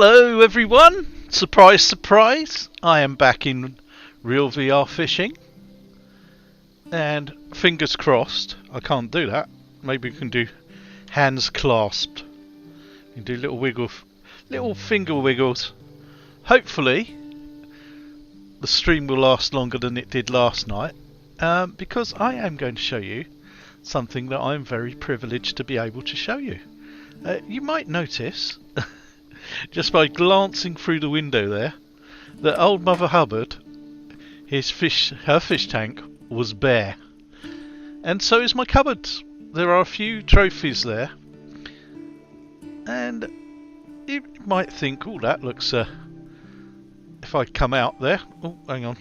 Hello everyone! Surprise, surprise! I am back in real VR fishing. And fingers crossed, I can't do that. Maybe we can do hands clasped. We can do little finger wiggles. Hopefully, the stream will last longer than it did last night. Because I am going to show you something that I'm very privileged to be able to show you. You might notice, just by glancing through the window there, that old Mother Hubbard, her fish tank was bare. And so is my cupboard. There are a few trophies there. And you might think, oh, that looks... if I come out there... Oh, hang on.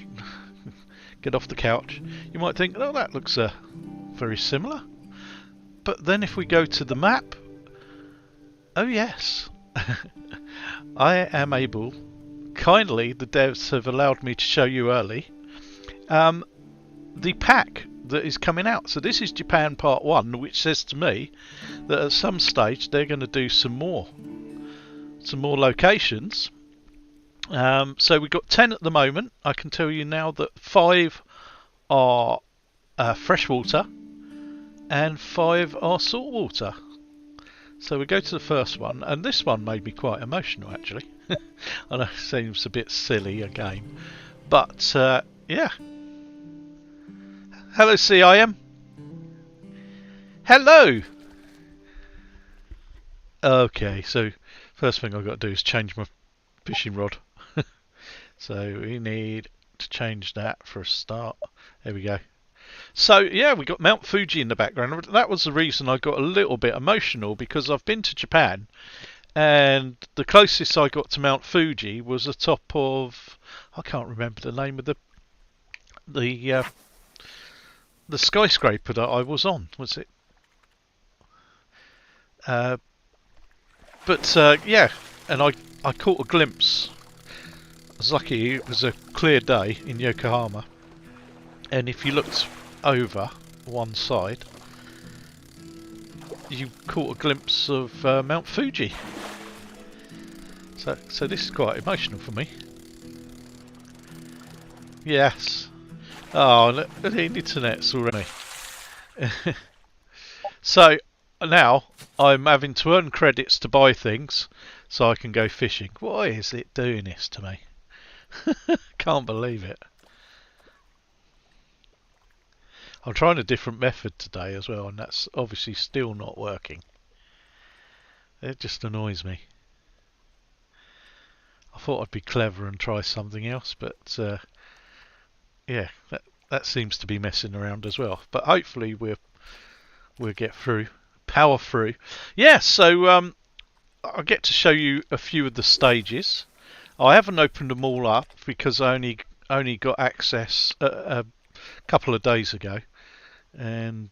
Get off the couch. You might think, oh, that looks very similar. But then if we go to the map... Oh, yes. I am able... Kindly, the devs have allowed me to show you early the pack that is coming out. So this is Japan Part 1, which says to me that at some stage they're going to do some more locations. So we've got 10 at the moment. I can tell you now that 5 are freshwater and 5 are saltwater. So we go to the first one, and this one made me quite emotional actually. I know it seems a bit silly a game, but yeah. Hello CIM. Hello. Okay, so first thing I've got to do is change my fishing rod. So we need to change that for a start. There we go. So yeah, we got Mount Fuji in the background. That was the reason I got a little bit emotional, because I've been to Japan and the closest I got to Mount Fuji was the top of, I can't remember the name of the skyscraper that I was on. Was it? Yeah, and I caught a glimpse. I was lucky it was a clear day in Yokohama, and if you looked over one side, you caught a glimpse of Mount Fuji. So this is quite emotional for me. Yes. Oh, look, the internet's already. So now I'm having to earn credits to buy things so I can go fishing. Why is it doing this to me? Can't believe it. I'm trying a different method today as well, and that's obviously still not working. It just annoys me. I thought I'd be clever and try something else, but yeah, that seems to be messing around as well. But hopefully we'll get through, power through. Yeah, so I'll get to show you a few of the stages. I haven't opened them all up because I only got access a couple of days ago, and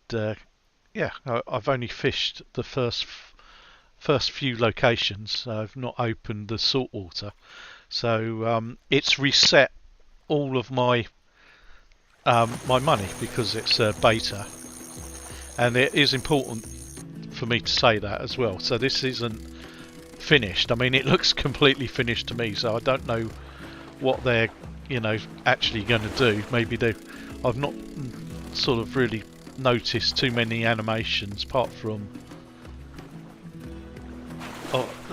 yeah, I've only fished the first few locations. I've not opened the saltwater, so it's reset all of my money because it's beta, and it is important for me to say that as well. So this isn't finished. I mean, it looks completely finished to me, so I don't know what they're actually going to do. Maybe I've not sort of really noticed too many animations apart from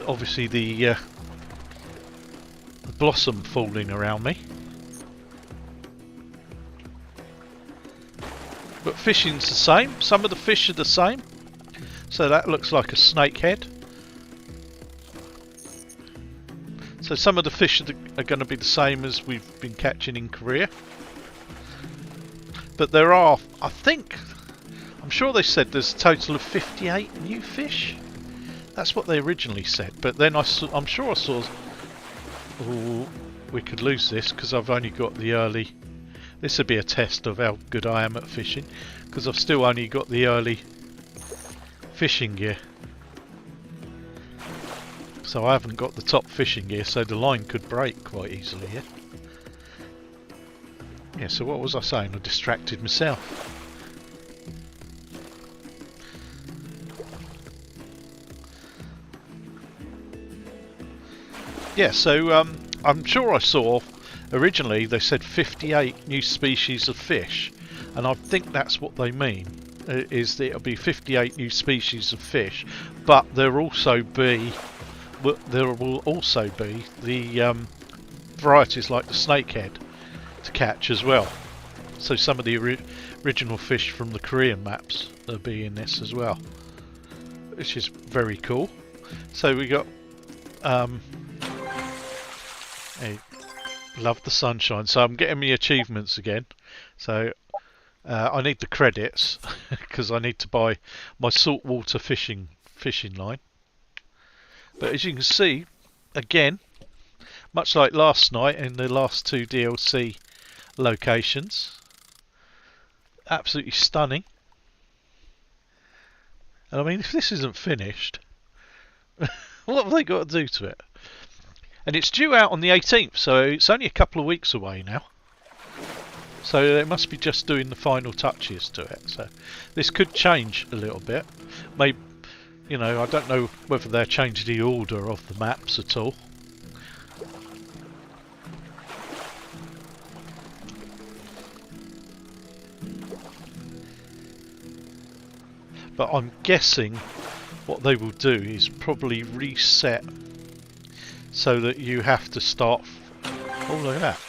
obviously the blossom falling around me. But fishing's the same. Some of the fish are the same. So that looks like a snakehead. So some of the fish are going to be the same as we've been catching in Korea. But there are, I'm sure they said there's a total of 58 new fish. That's what they originally said. But then I'm sure I saw, oh, we could lose this because I've only got the early. This would be a test of how good I am at fishing, because I've still only got the early fishing gear. So I haven't got the top fishing gear, so the line could break quite easily here. Yeah, so what was I saying? I distracted myself. Yeah, so I'm sure I saw originally they said 58 new species of fish, and I think that's what they mean. Is that it'll be 58 new species of fish, but there will also be the varieties like the snakehead to catch as well. So some of the original fish from the Korean maps will be in this as well, which is very cool. So we got hey, love the sunshine. So I'm getting my achievements again. So I need the credits because I need to buy my saltwater fishing line. But as you can see, again, much like last night in the last two DLC locations, absolutely stunning. And I mean, if this isn't finished, what have they got to do to it? And it's due out on the 18th, so it's only a couple of weeks away now. So they must be just doing the final touches to it. So this could change a little bit. Maybe, you know, I don't know whether they're changing the order of the maps at all. But I'm guessing what they will do is probably reset so that you have to start. Oh, look at that.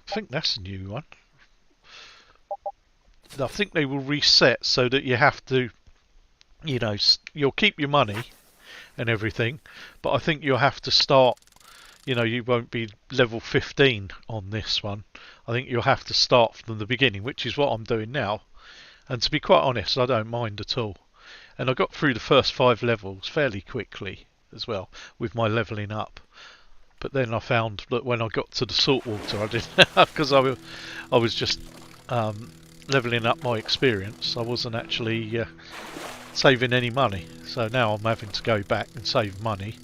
I think that's a new one. I think they will reset so that you have to, you know, you'll keep your money and everything, but I think you'll have to start, you know, you won't be level 15 on this one. I think you'll have to start from the beginning, which is what I'm doing now. And to be quite honest, I don't mind at all. And I got through the first 5 levels fairly quickly as well with my levelling up. But then I found that when I got to the saltwater, I didn't, because I was just levelling up my experience. I wasn't actually saving any money. So now I'm having to go back and save money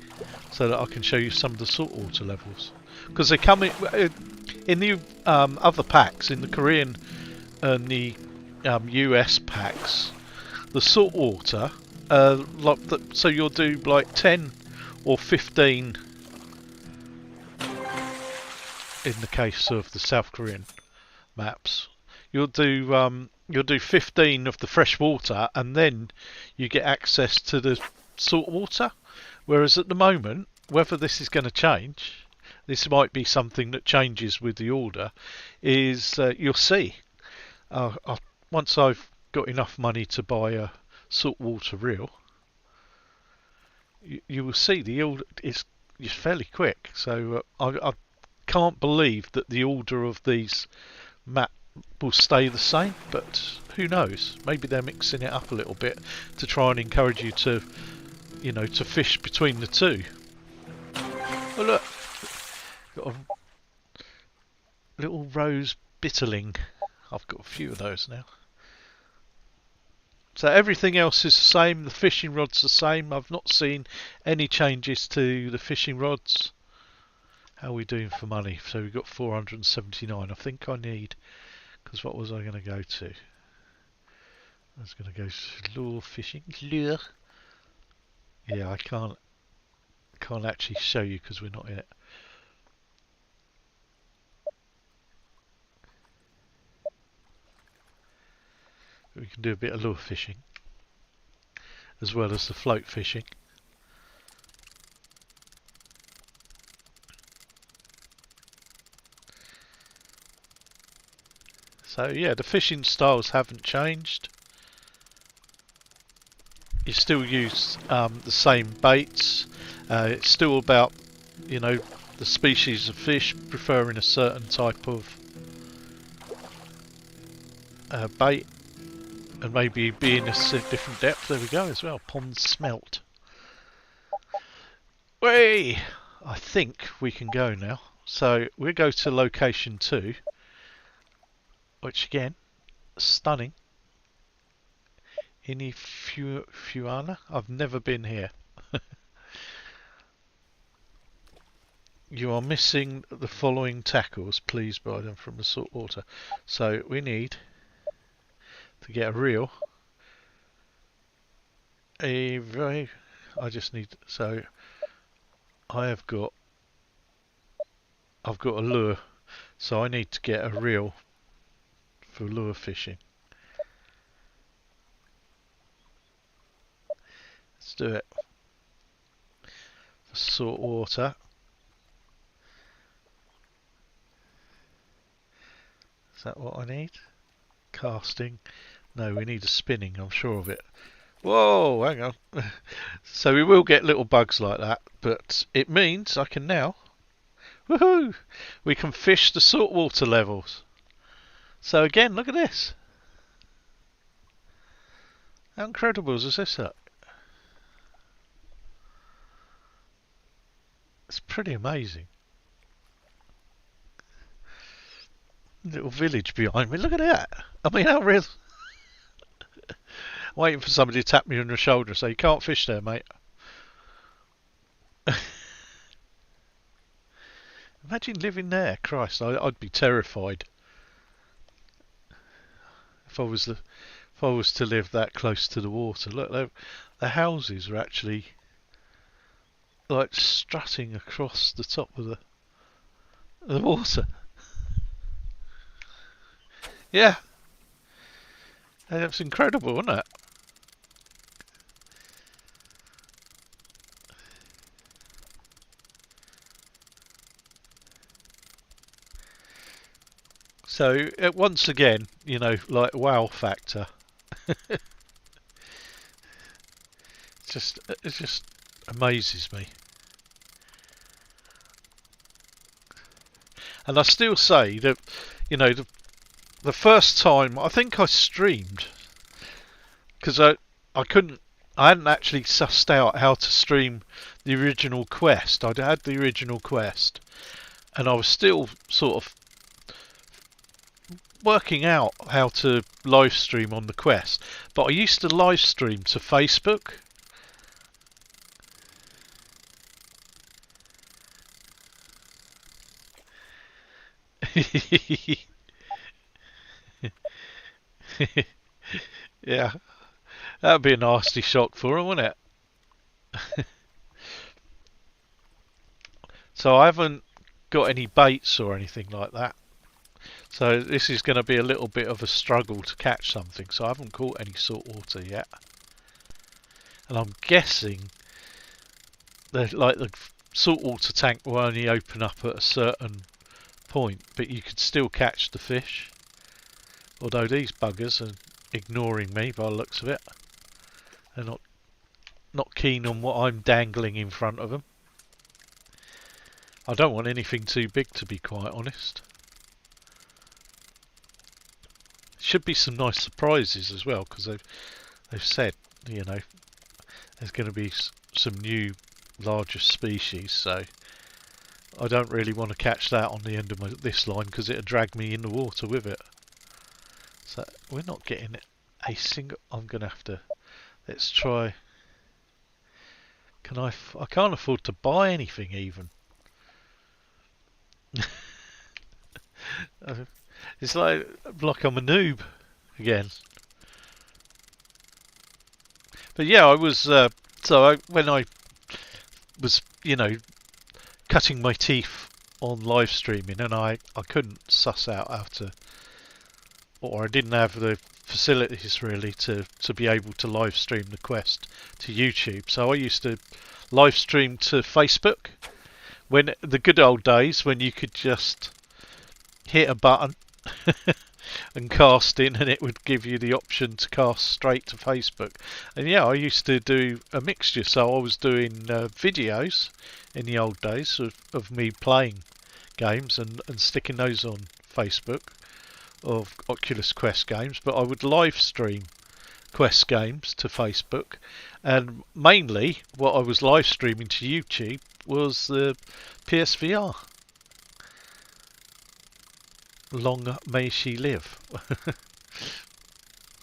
so that I can show you some of the saltwater levels. Because they come in the other packs, in the Korean and the US packs, the saltwater, so you'll do like 10 or 15 in the case of the South Korean maps. You'll do 15 of the fresh water, and then you get access to the salt water. Whereas at the moment, whether this is going to change, this might be something that changes with the order, is you'll see. Once I've got enough money to buy a saltwater reel, you will see the order is fairly quick. So I can't believe that the order of these maps will stay the same, but who knows? Maybe they're mixing it up a little bit to try and encourage you to, you know, to fish between the two. Oh look, got a little rose bitterling. I've got a few of those now. So everything else is the same. The fishing rod's the same. I've not seen any changes to the fishing rods. How are we doing for money? So we've got 479. I think I need, because what was I going to go to? I was going to go to lure fishing. Lure. Yeah, I can't actually show you because we're not in it. But we can do a bit of lure fishing as well as the float fishing. So yeah, the fishing styles haven't changed. You still use the same baits. It's still about, you know, the species of fish preferring a certain type of bait, and maybe being a different depth. There we go as well. Pond smelt. Way! I think we can go now. So we'll go to location 2, which again, stunning. Fuana? I've never been here. You are missing the following tackles. Please buy them from the salt water. So we need to get a reel. I just need, so I've got a lure, so I need to get a reel for lure fishing. Let's do it. For salt water. Is that what I need? Casting. No, we need a spinning, I'm sure of it. Whoa, hang on. So we will get little bugs like that, but it means I can now, woohoo, we can fish the saltwater levels. So again, look at this. How incredible is this look? It's pretty amazing. Little village behind me, look at that. I mean, how real. Waiting for somebody to tap me on the shoulder and say, you can't fish there, mate. Imagine living there, Christ, I'd be terrified if I was to live that close to the water. Look, the houses are actually like strutting across the top of the water. Yeah, that's incredible, isn't it? So once again, like wow factor. It just amazes me. And I still say that, the first time I think I streamed, because I hadn't actually sussed out how to stream the original quest. I'd had the original quest, and I was still sort of working out how to live stream on the quest. But I used to live stream to Facebook. Yeah, that'd be a nasty shock for him, wouldn't it? So I haven't got any baits or anything like that. So this is going to be a little bit of a struggle to catch something. So I haven't caught any saltwater yet. And I'm guessing that like the saltwater tank will only open up at a certain point, but you could still catch the fish. Although these buggers are ignoring me by the looks of it. They're not keen on what I'm dangling in front of them. I don't want anything too big, to be quite honest. Should be some nice surprises as well, because they've said, there's going to be some new larger species, so I don't really want to catch that on the end of this line, because it'll drag me in the water with it. So we're not getting a single. I'm going to have to. Let's try. I can't afford to buy anything even. It's like I'm a noob again. But yeah, I was when I was cutting my teeth on live streaming, and I couldn't suss out how to, or I didn't have the facilities really to be able to live stream the quest to YouTube. So I used to live stream to Facebook, when the good old days when you could just hit a button and cast in, and it would give you the option to cast straight to Facebook. And yeah, I used to do a mixture, so I was doing videos in the old days of me playing games and sticking those on Facebook of Oculus Quest games, but I would live stream Quest games to Facebook, and mainly what I was live streaming to YouTube was the PSVR. Long may she live.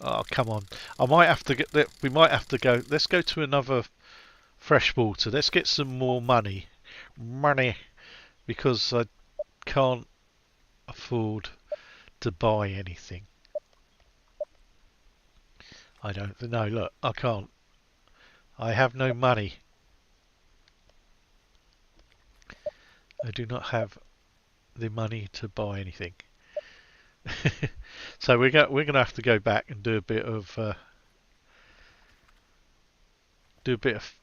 Oh, come on. I might have to get. We might have to go. Let's go to another freshwater. Let's get some more money. Because I can't afford to buy anything. I don't know. Look, I can't. I have no money. I do not have the money to buy anything. So we're going to have to go back and do a bit of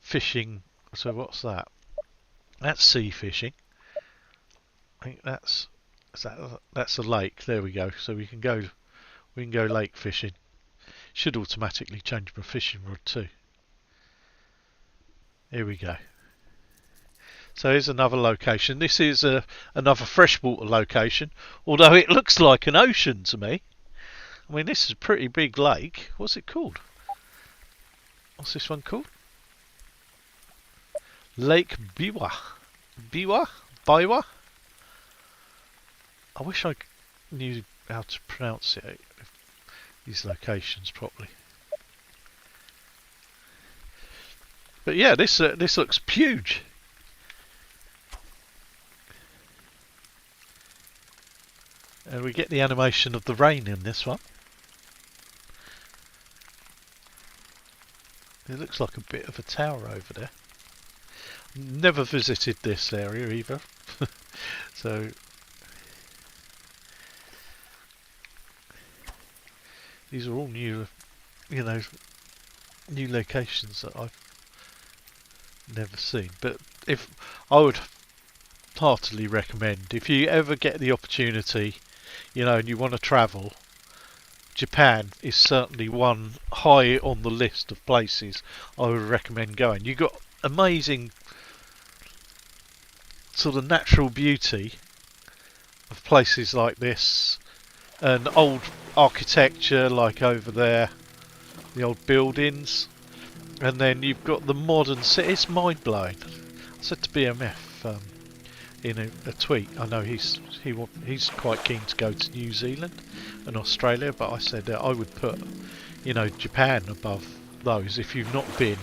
fishing. So what's that? That's sea fishing. I think that's a lake. There we go. So we can go lake fishing. Should automatically change my fishing rod too. Here we go. So here's another location. This is another freshwater location, although it looks like an ocean to me. I mean, this is a pretty big lake. What's it called? What's this one called? Lake Biwa. Biwa? Biwa? I wish I knew how to pronounce these locations properly. But yeah, this looks huge. And we get the animation of the rain in this one. It looks like a bit of a tower over there. Never visited this area either. So these are all new, new locations that I've never seen. But if I would heartily recommend, if you ever get the opportunity, and you want to travel, Japan is certainly one high on the list of places I would recommend going. You've got amazing sort of natural beauty of places like this, and old architecture like over there, the old buildings, and then you've got the modern city. It's mind-blowing. I said to BMF in a tweet, I know he's quite keen to go to New Zealand and Australia, but I said I would put Japan above those. If you've not been,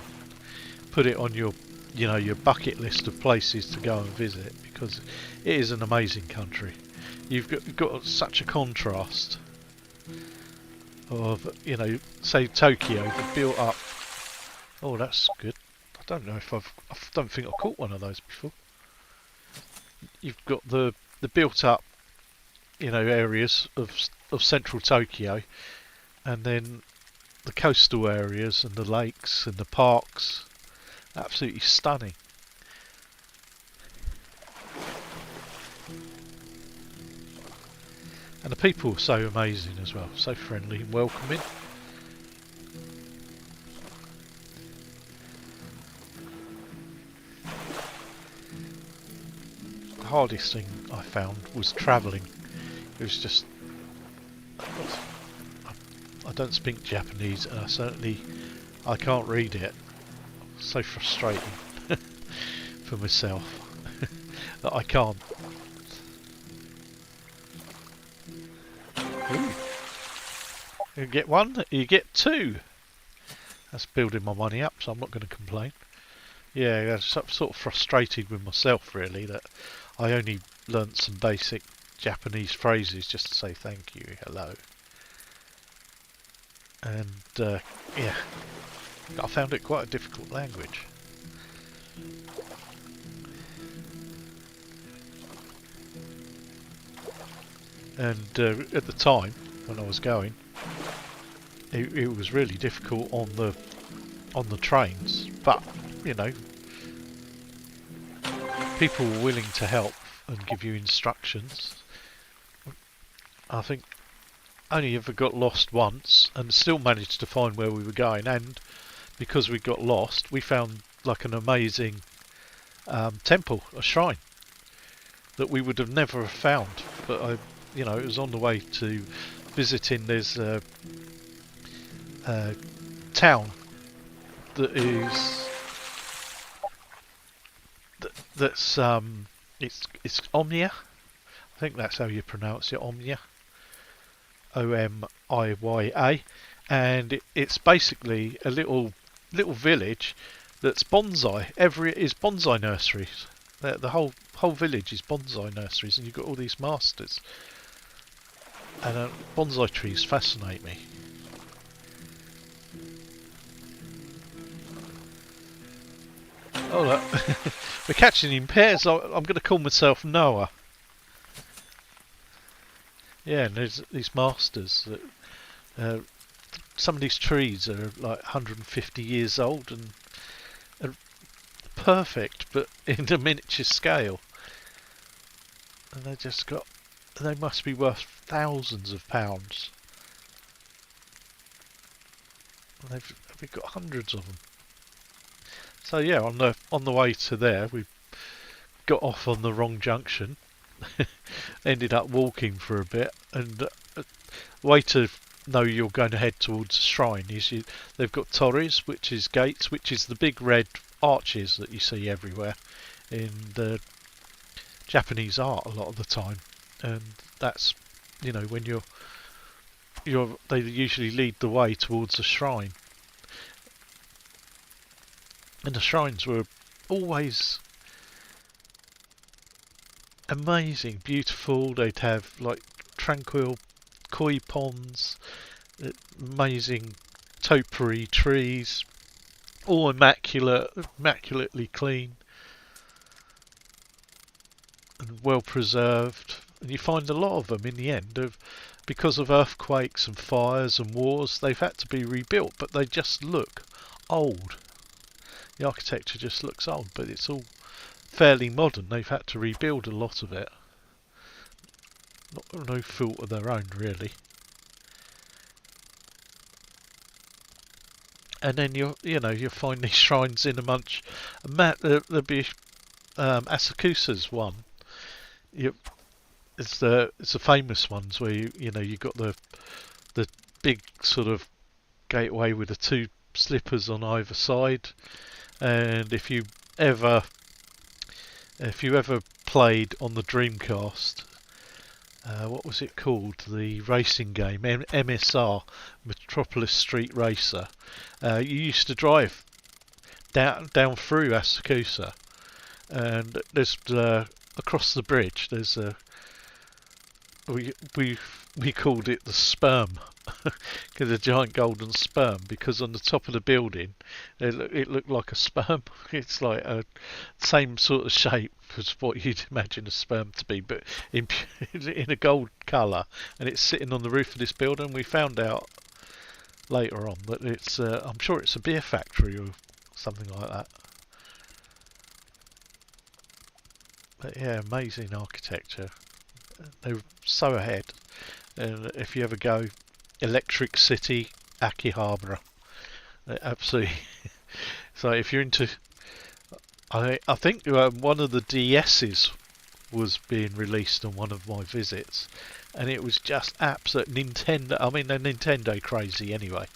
put it on your your bucket list of places to go and visit, because it is an amazing country. You've got such a contrast of say Tokyo, the built up. Oh, that's good. I don't know if I don't think I've caught one of those before. You've got the built up areas of central Tokyo, and then the coastal areas and the lakes and the parks. Absolutely stunning. And the people are so amazing as well, so friendly and welcoming. The hardest thing I found was travelling. It was just, I don't speak Japanese, and I can't read it. So frustrating for myself that I can't. Ooh. You get one, you get two. That's building my money up, so I'm not going to complain. Yeah, I'm sort of frustrated with myself really that I only learnt some basic Japanese phrases just to say thank you, hello. And yeah, I found it quite a difficult language. And at the time when I was going, it was really difficult on the trains. But people were willing to help and give you instructions. I think only ever got lost once, and still managed to find where we were going. And because we got lost, we found like an amazing temple, a shrine that we would have never have found. But it was on the way to visiting. There's a town that is that's it's Omnia. I think that's how you pronounce it, Omnia. Omiyya, and it's basically a little village that's bonsai. Is bonsai nurseries. The whole village is bonsai nurseries, and you've got all these masters. And bonsai trees fascinate me. Oh look, we're catching in pairs. I'm going to call myself Noah. Yeah, and there's these masters. Some of these trees are like 150 years old and are perfect, but in a miniature scale. And they must be worth thousands of pounds. And we've got hundreds of them. So yeah, on the way to there, we got off on the wrong junction. Ended up walking for a bit, and way to know you're going to head towards the shrine is they've got tories, which is gates, which is the big red arches that you see everywhere in the Japanese art a lot of the time, and that's when they usually lead the way towards the shrine, and the shrines were always amazing, beautiful. They'd have like tranquil koi ponds, amazing topiary trees, all immaculately clean and well preserved. And you find a lot of them in the end because of earthquakes and fires and wars. They've had to be rebuilt, but they just look old. The architecture just looks old, but it's all fairly modern. They've had to rebuild a lot of it. No fault of their own, really. And then you'll find these shrines in amongst there'll be Asakusa's one. It's the famous ones where you got the big sort of gateway with the two slippers on either side, and if you ever played on the Dreamcast, what was it called? The racing game, MSR, Metropolis Street Racer. You used to drive down through Asakusa, and there's across the bridge. There's we called it the sperm, because a giant golden sperm. Because on the top of the building, it looked like a sperm. It's like a same sort of shape as what you'd imagine a sperm to be, but in a gold colour, and it's sitting on the roof of this building. We found out later on that it's I'm sure it's a beer factory or something like that. But yeah, amazing architecture. They were so ahead. And if you ever go, Electric City, Akihabara, absolutely. So if you're into, I think one of the DS's was being released on one of my visits, and it was just absolute Nintendo. I mean, they're Nintendo crazy anyway.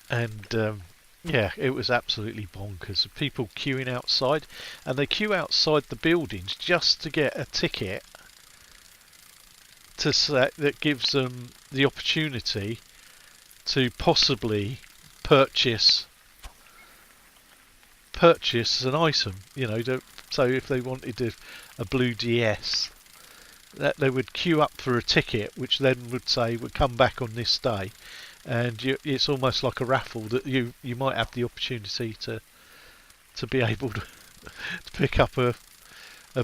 And yeah, it was absolutely bonkers. People queuing outside, and they queue outside the buildings just to get a ticket that gives them the opportunity to possibly purchase an item. So if they wanted a blue DS, that they would queue up for a ticket, which then would come back on this day. And it's almost like a raffle that you might have the opportunity to be able to pick up a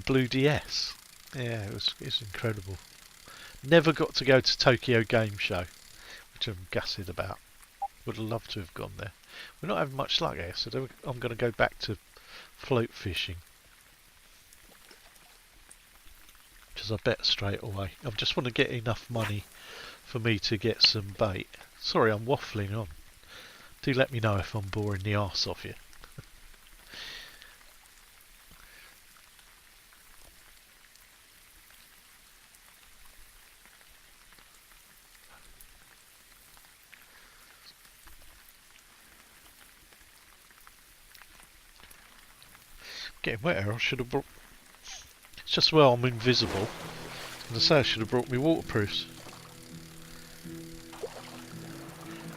blue DS. Yeah, it's incredible. Never got to go to Tokyo Game Show, which I'm gutted about. Would have loved to have gone there. We're not having much luck here, so I'm going to go back to float fishing. Which is I bet straight away. I just want to get enough money for me to get some bait. Sorry, I'm waffling on. Do let me know if I'm boring the arse off you. Getting wetter. I should have brought. It's just well I'm invisible. As I say, I should have brought me waterproofs.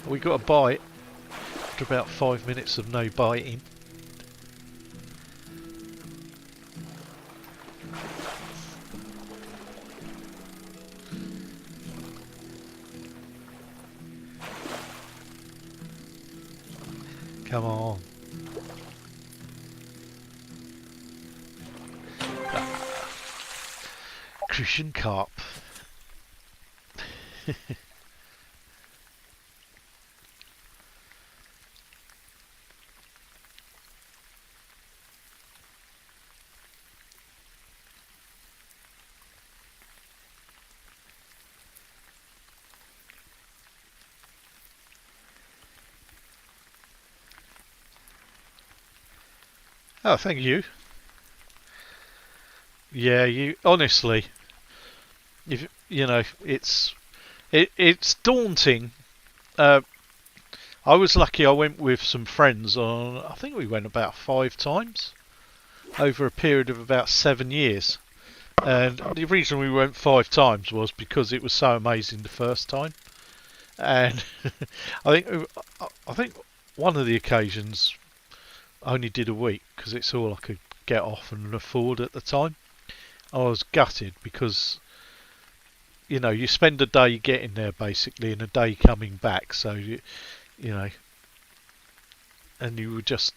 We got a bite after about 5 minutes of no biting. Come on. Crucian carp. Oh, thank you. Yeah, you honestly, if you know, it's daunting. Uh, I was lucky. I went with some friends on. I think we went about 5 times over a period of about 7 years. And the reason we went 5 times was because it was so amazing the first time. And I think one of the occasions I only did a week because it's all I could get off and afford at the time. I was gutted because you spend a day getting there basically and a day coming back, so you know, and you were just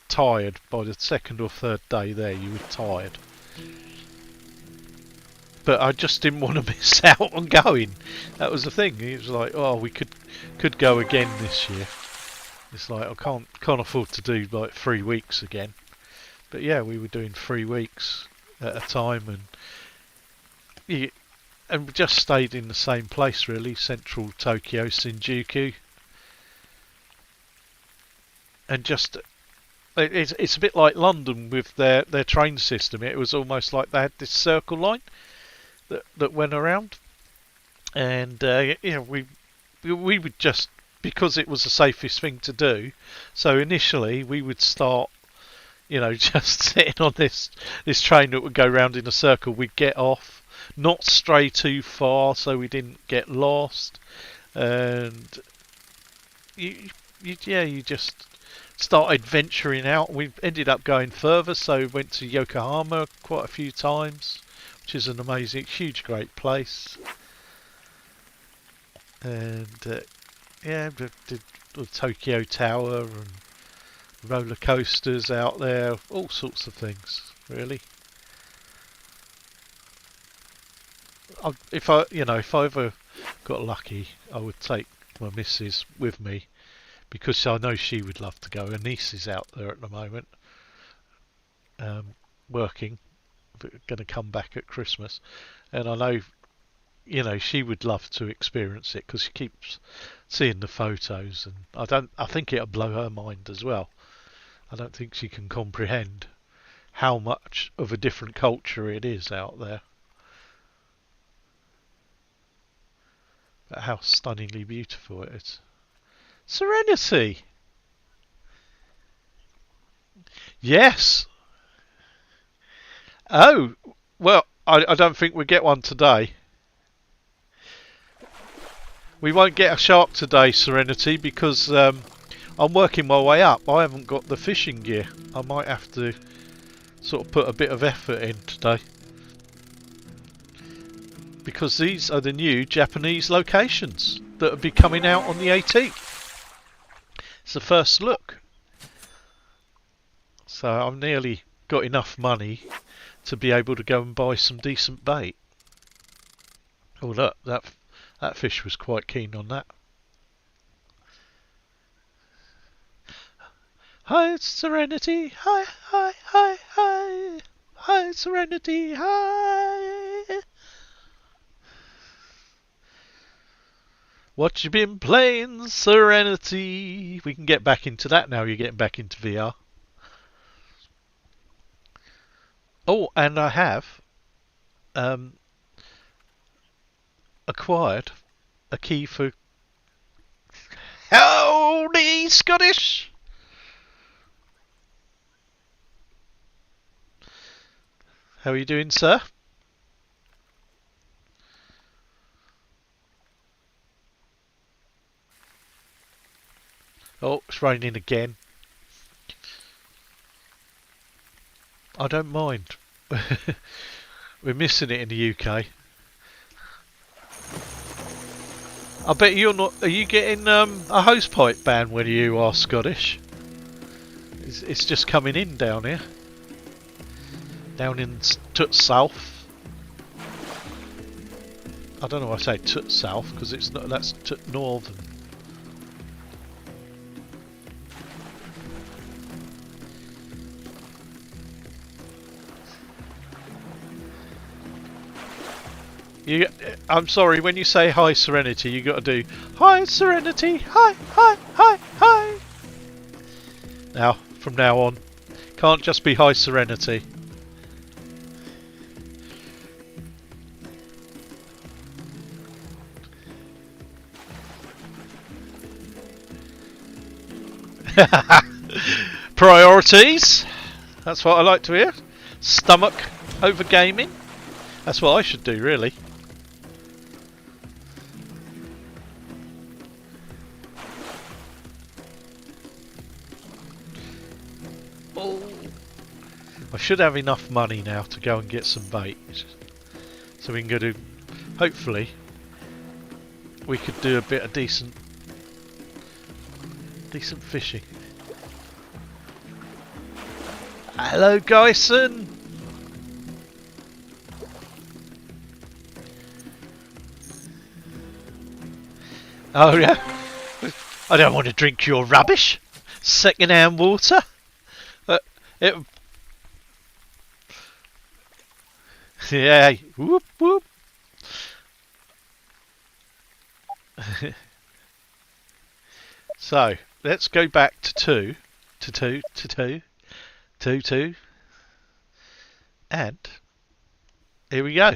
tired by the second or third day there. You were tired, but I just didn't want to miss out on going. That was the thing. It was like, oh, we could go again this year. It's like I can't afford to do like 3 weeks again. But yeah, we were doing 3 weeks at a time, and we just stayed in the same place really, central Tokyo, Shinjuku, and just it's a bit like London with their train system. It was almost like they had this circle line that went around, and we would just, because it was the safest thing to do. So initially we would start, just sitting on this train that would go round in a circle. We'd get off, not stray too far so we didn't get lost, and you just started venturing out. We ended up going further, so went to Yokohama quite a few times, which is an amazing, huge, great place. And we did the Tokyo Tower and roller coasters out there, all sorts of things, really. If I ever got lucky, I would take my missus with me because I know she would love to go. Her niece is out there at the moment, working, but going to come back at Christmas, and I know, she would love to experience it because she keeps seeing the photos, and I think it'll blow her mind as well. I don't think she can comprehend how much of a different culture it is out there. But how stunningly beautiful it is. Serenity! Yes! Oh, well, I don't think we get one today. We won't get a shark today, Serenity, because I'm working my way up. I haven't got the fishing gear. I might have to sort of put a bit of effort in today. Because these are the new Japanese locations that will be coming out on the 18th. It's the first look. So I've nearly got enough money to be able to go and buy some decent bait. Oh look, that fish was quite keen on that. Hi, it's Serenity. Hi, hi, hi, hi. Hi, Serenity. Hi. What you been playing, Serenity? We can get back into that now. You're getting back into VR. Oh, and I have acquired a key for... Howdy, Scottish! How are you doing, sir? Oh, it's raining again. I don't mind. We're missing it in the UK. I bet you're not... Are you getting a hosepipe ban when you are Scottish? It's just coming in down here. Down in south. I don't know why I say south, because it's not, that's northern. I'm sorry, when you say hi Serenity, you got to do hi Serenity, hi, hi, hi, hi. Now, from now on, can't just be hi Serenity. Priorities. That's what I like to hear. Stomach over gaming. That's what I should do, really. Oh, I should have enough money now to go and get some bait, so we can go to. Hopefully, we could do a bit of decent fishing. Hello, Gyson. Oh yeah. I don't want to drink your rubbish. Second-hand water. It. Yeah. Whoop whoop. So let's go back to two, and here we go.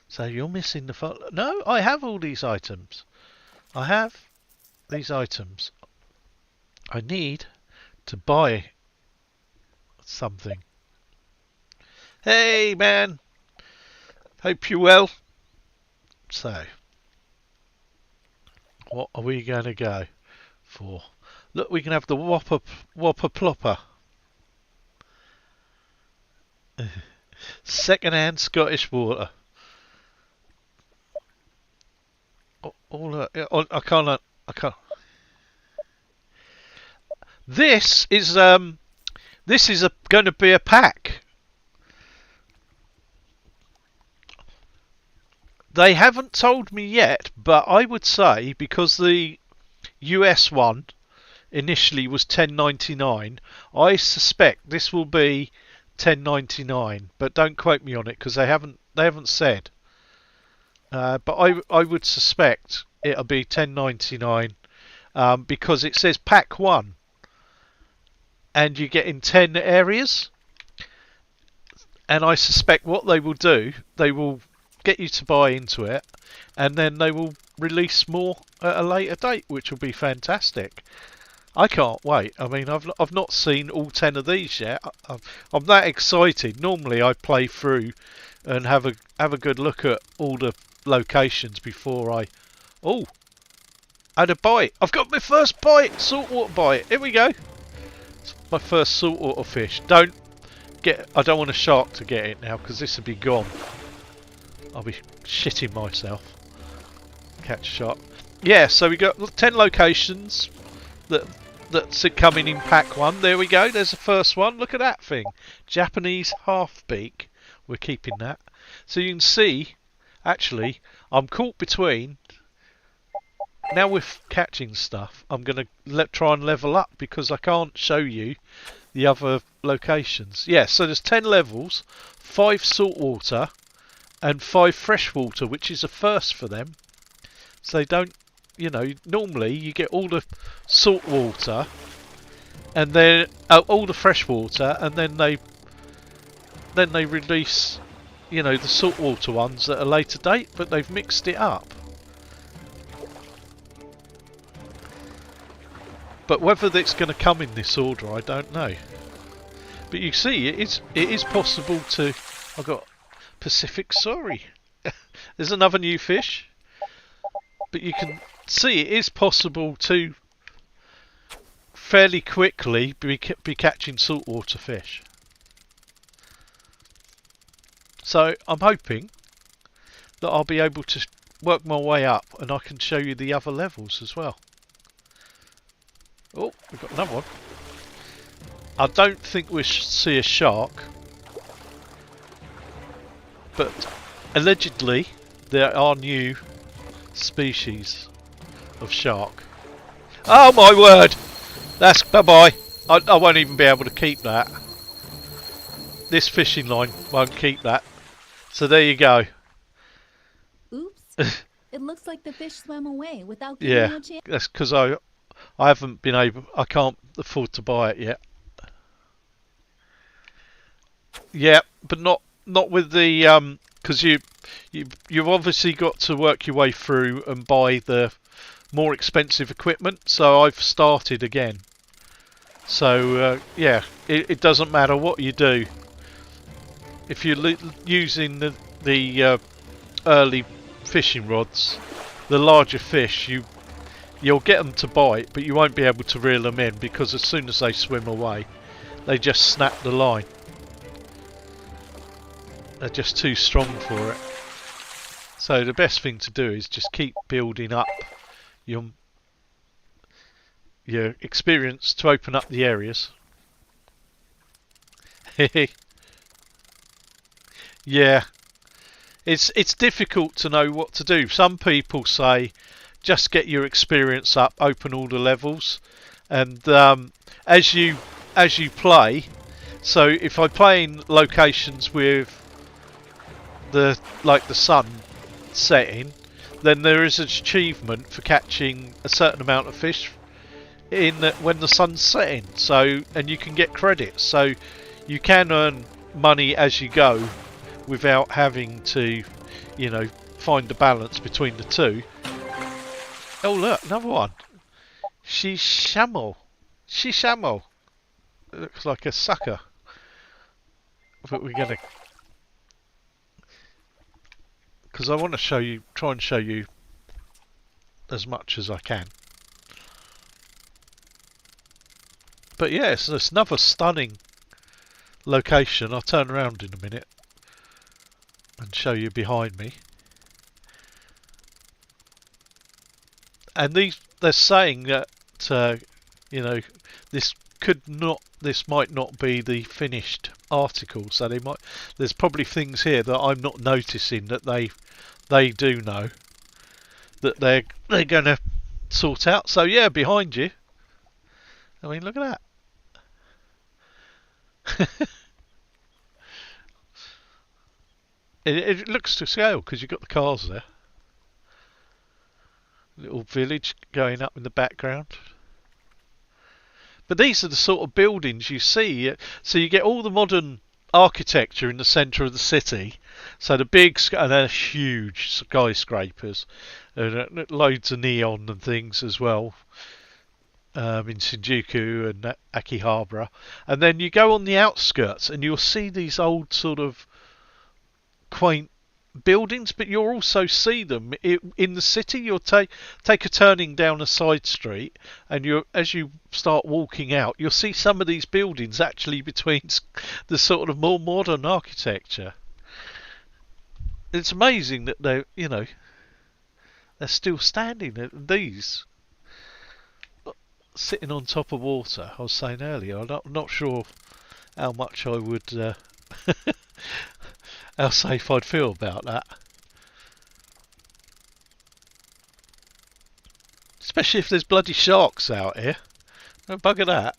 So you're missing the photo. No, I have all these items. I have these items. I need to buy something. Hey man, hope you're well. So, what are we going to go for? Look, we can have the Whopper Plopper. Second-hand Scottish water. I can't. This is going to be a pack. They haven't told me yet, but I would say because the US one initially was $10.99, I suspect this will be $10.99. But don't quote me on it because they haven't said. But I would suspect it'll be $10.99 because it says pack 1 and you get in 10 areas, and I suspect what they will do, they will get you to buy into it and then they will release more at a later date, which will be fantastic. I can't wait. I mean, I've not seen all 10 of these yet. I'm that excited. Normally I play through and have a good look at all the locations before I had a bite. I've got my first bite, saltwater bite. Here we go. It's my first saltwater fish. I don't want a shark to get it now because this will be gone. I'll be shitting myself. Catch a shark. Yeah, so we got 10 locations that's coming in pack 1. There we go. There's the first one. Look at that thing. Japanese half-beak. We're keeping that. So you can see, actually, I'm caught between. Now with catching stuff, I'm going to try and level up because I can't show you the other locations. Yeah, so there's 10 levels, 5 saltwater and 5 freshwater, which is a first for them. So they don't, normally you get all the saltwater and then all the freshwater, and then they release, the saltwater ones at a later date, but they've mixed it up. But whether it's going to come in this order, I don't know. But you see, it is possible to. I've got Pacific Sorry. There's another new fish. But you can see it is possible to fairly quickly be catching saltwater fish. So I'm hoping that I'll be able to work my way up and I can show you the other levels as well. Oh, we've got another one. I don't think we'll see a shark, but allegedly there are new species of shark. Oh my word! That's bye-bye. I won't even be able to keep that. This fishing line won't keep that. So there you go. Oops. It looks like the fish swam away without giving Yeah, you a chance. that's because I haven't been able. I can't afford to buy it yet. Yeah, but not with the because you've obviously got to work your way through and buy the more expensive equipment. So I've started again. So yeah, it doesn't matter what you do. If you're using the early fishing rods, the larger fish, you'll get them to bite, but you won't be able to reel them in because as soon as they swim away, they just snap the line. They're just too strong for it. So the best thing to do is just keep building up your experience to open up the areas. Yeah, it's difficult to know what to do. Some people say just get your experience up, open all the levels, and as you play. So if I play in locations with the sun setting, then there is an achievement for catching a certain amount of fish in when the sun's setting. So and you can get credits. So you can earn money as you go without having to, find the balance between the two. Oh look, another one. Shishamel. Shishamel. It looks like a sucker. But we're gonna, because I want to try and show you as much as I can. But yes, it's another stunning location. I'll turn around in a minute and show you behind me. And they're saying that this might not be the finished article, so there's probably things here that I'm not noticing that they do know that they're going to sort out. So yeah, behind you. I mean, look at that. It looks to scale because you've got the cars there. Little village going up in the background. But these are the sort of buildings you see. So you get all the modern architecture in the centre of the city. So the big and they're huge skyscrapers, and loads of neon and things as well. In Shinjuku and Akihabara, and then you go on the outskirts and you'll see these old sort of quaint buildings, but you'll also see them in the city. You'll take a turning down a side street, and as you start walking out, you'll see some of these buildings actually between the sort of more modern architecture. It's amazing that they're still standing. These sitting on top of water. I was saying earlier, I'm not sure how much I would how safe I'd feel about that. Especially if there's bloody sharks out here. No bugger that.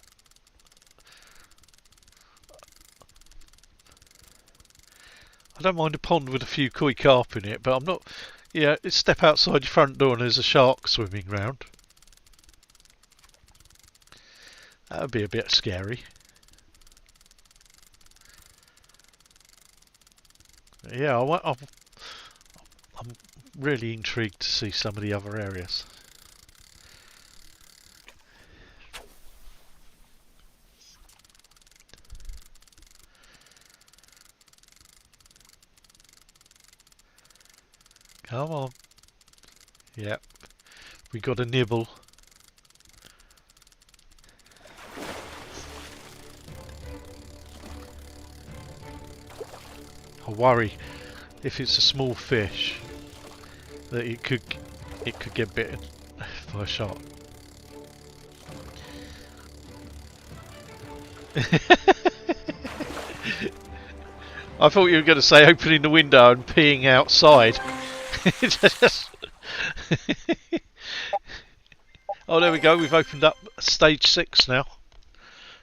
I don't mind a pond with a few koi carp in it, but I'm not. Yeah, step outside your front door and there's a shark swimming round. That would be a bit scary. Yeah, I'm really intrigued to see some of the other areas. Come on. Yep. We got a nibble. I worry if it's a small fish that it could get bitten by a shark. I thought you were going to say opening the window and peeing outside. Oh, there we go. We've opened up stage 6 now.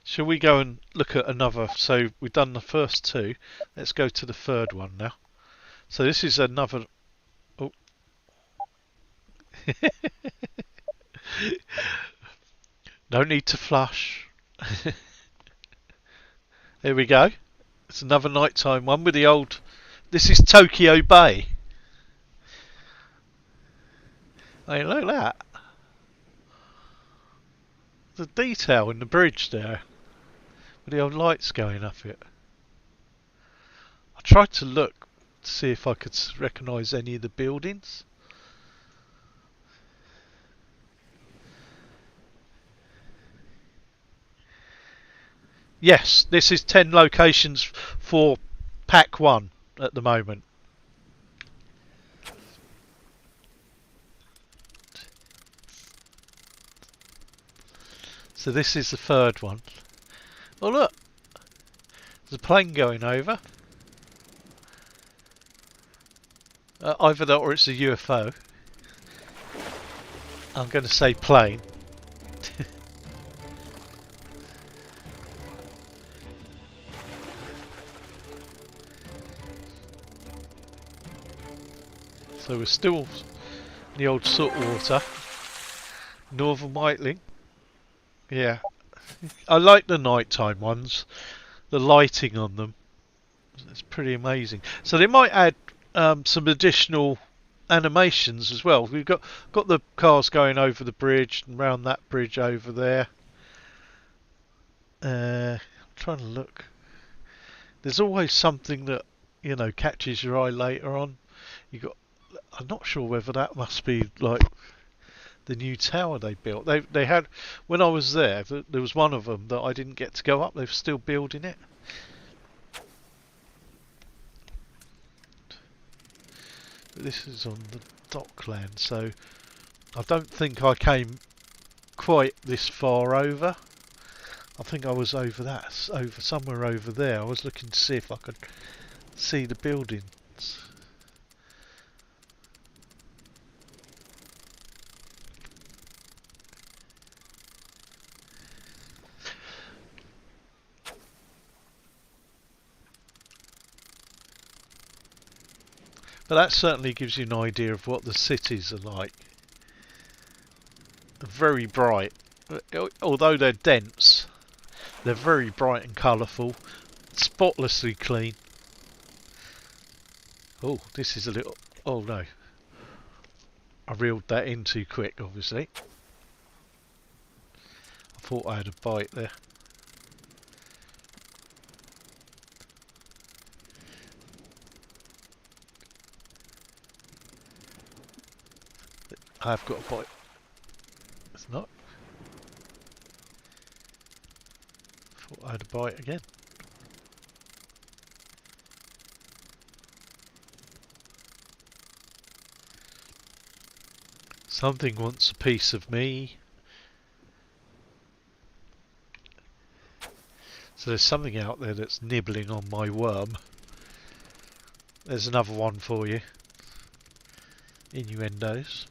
Shall we go and look at another? So we've done the first 2. Let's go to the third one now. So this is another. Oh. No need to flush. There we go. It's another nighttime one with the old. This is Tokyo Bay. Hey, look at that. The detail in the bridge there. With the old lights going up it. I tried to look to see if I could recognise any of the buildings. Yes, this is 10 locations for Pack 1 at the moment. So this is the third one. Oh look, there's a plane going over. Either that or it's a UFO. I'm going to say plane. So we're still in the old saltwater. Northern Whiteling. Yeah. I like the nighttime ones. The lighting on them. It's pretty amazing. So they might add some additional animations as well. We've got the cars going over the bridge and round that bridge over there. I'm trying to look. There's always something that, you know, catches your eye later on. I'm not sure whether that must be like the new tower they built. They had, when I was there was one of them that I didn't get to go up. They're still building it. But this is on the dockland, so I don't think I came quite this far over. I think I was over somewhere over there. I was looking to see if I could see the buildings. But that certainly gives you an idea of what the cities are like. They're very bright. Although they're dense, they're very bright and colourful, spotlessly clean. Oh, this is a little... Oh no. I reeled that in too quick, obviously. I thought I had a bite there. I've got a bite. It's not. Thought I had a bite again. Something wants a piece of me. So there's something out there that's nibbling on my worm. There's another one for you. Innuendos.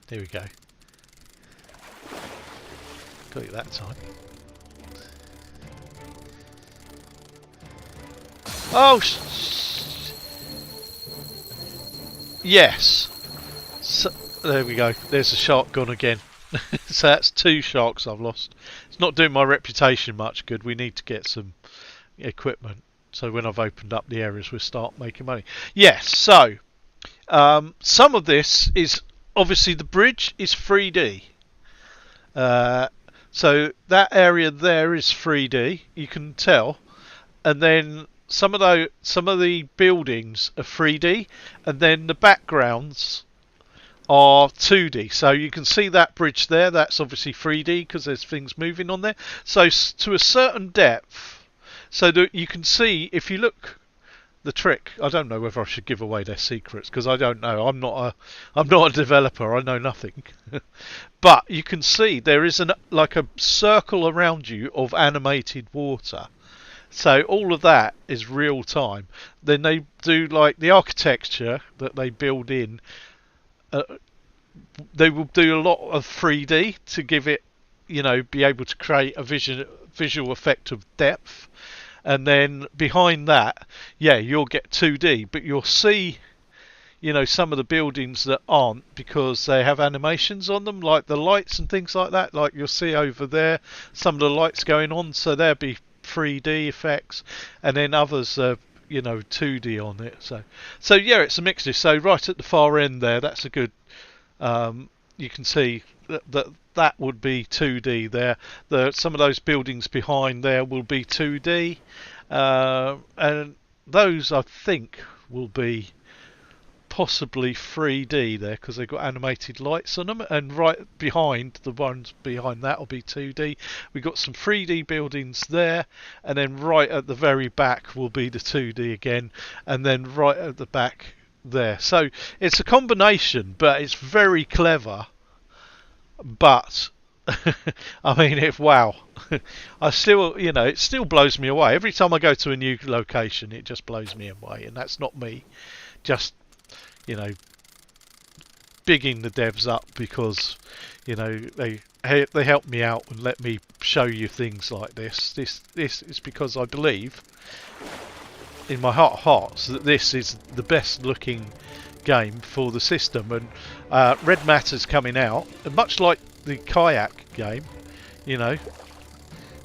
There we go. Got you that time. Oh! Yes! So, there we go. There's a shark gone again. So that's 2 sharks I've lost. It's not doing my reputation much good. We need to get some equipment. So when I've opened up the areas, we'll start making money. Yes, so some of this is... Obviously, the bridge is 3D. So that area there is 3D. You can tell, and then some of the buildings are 3D, and then the backgrounds are 2D. So you can see that bridge there. That's obviously 3D because there's things moving on there. So to a certain depth, so that you can see if you look. The trick. I don't know whether I should give away their secrets because I don't know. I'm not a developer. I know nothing. But you can see there is like a circle around you of animated water. So all of that is real time. Then they do like the architecture that they build in. Uh, they will do a lot of 3D to give it, be able to create a visual effect of depth. And then behind that, yeah, you'll get 2D, but you'll see, some of the buildings that aren't because they have animations on them, like the lights and things like that. Like you'll see over there, some of the lights going on, so there'll be 3D effects, and then others are, 2D on it. So yeah, it's a mixture. So right at the far end there, that's a good. You can see that would be 2D there. Some of those buildings behind there will be 2D, and those I think will be possibly 3D there because they've got animated lights on them, and right behind the ones behind that will be 2D. We've got some 3D buildings there, and then right at the very back will be the 2D again, and then right at the back there. So it's a combination, but it's very clever. But I mean, wow. I still, it still blows me away. Every time I go to a new location, it just blows me away. And that's not me just, bigging the devs up because, they help me out and let me show you things like this. This is because I believe in my heart of hearts that this is the best looking game for the system. And Red Matter's coming out, and much like the kayak game,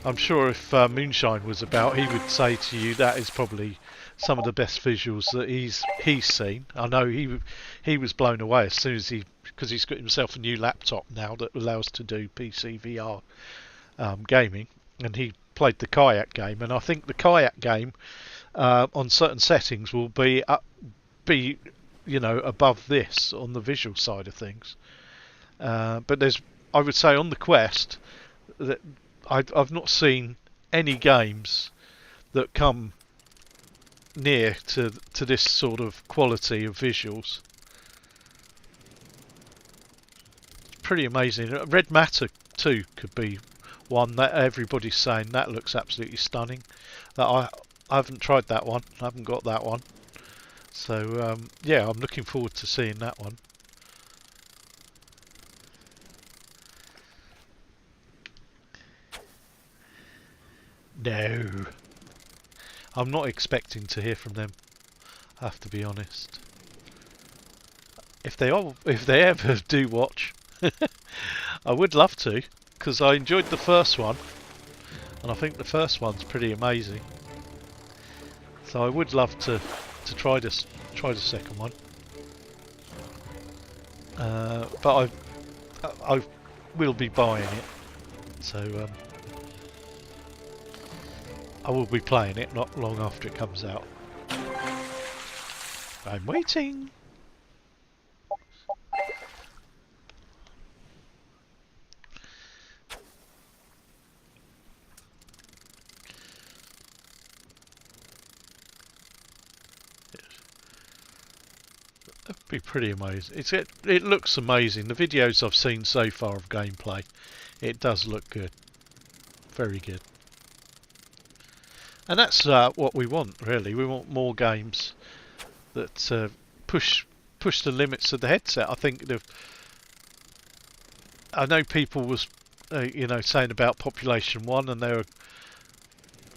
I'm sure if Moonshine was about, he would say to you that is probably some of the best visuals that he's seen. I know he was blown away as soon as because he's got himself a new laptop now that allows to do PC VR gaming, and he played the kayak game, and I think the kayak game on certain settings will be above this on the visual side of things. But I would say on the Quest that I've not seen any games that come near to this sort of quality of visuals. It's pretty amazing. Red Matter 2 could be one that everybody's saying that looks absolutely stunning. That I haven't tried that one. I haven't got that one. So yeah, I'm looking forward to seeing that one. No, I'm not expecting to hear from them. I have to be honest. If they ever do watch, I would love to, because I enjoyed the first one, and I think the first one's pretty amazing. So I would love to try the second one. But I will be buying it. So I will be playing it not long after it comes out. I'm waiting. That'd be pretty amazing. It looks amazing. The videos I've seen so far of gameplay, it does look good. Very good. And that's what we want, really. We want more games that push the limits of the headset. I think I know people was saying about Population 1, and they were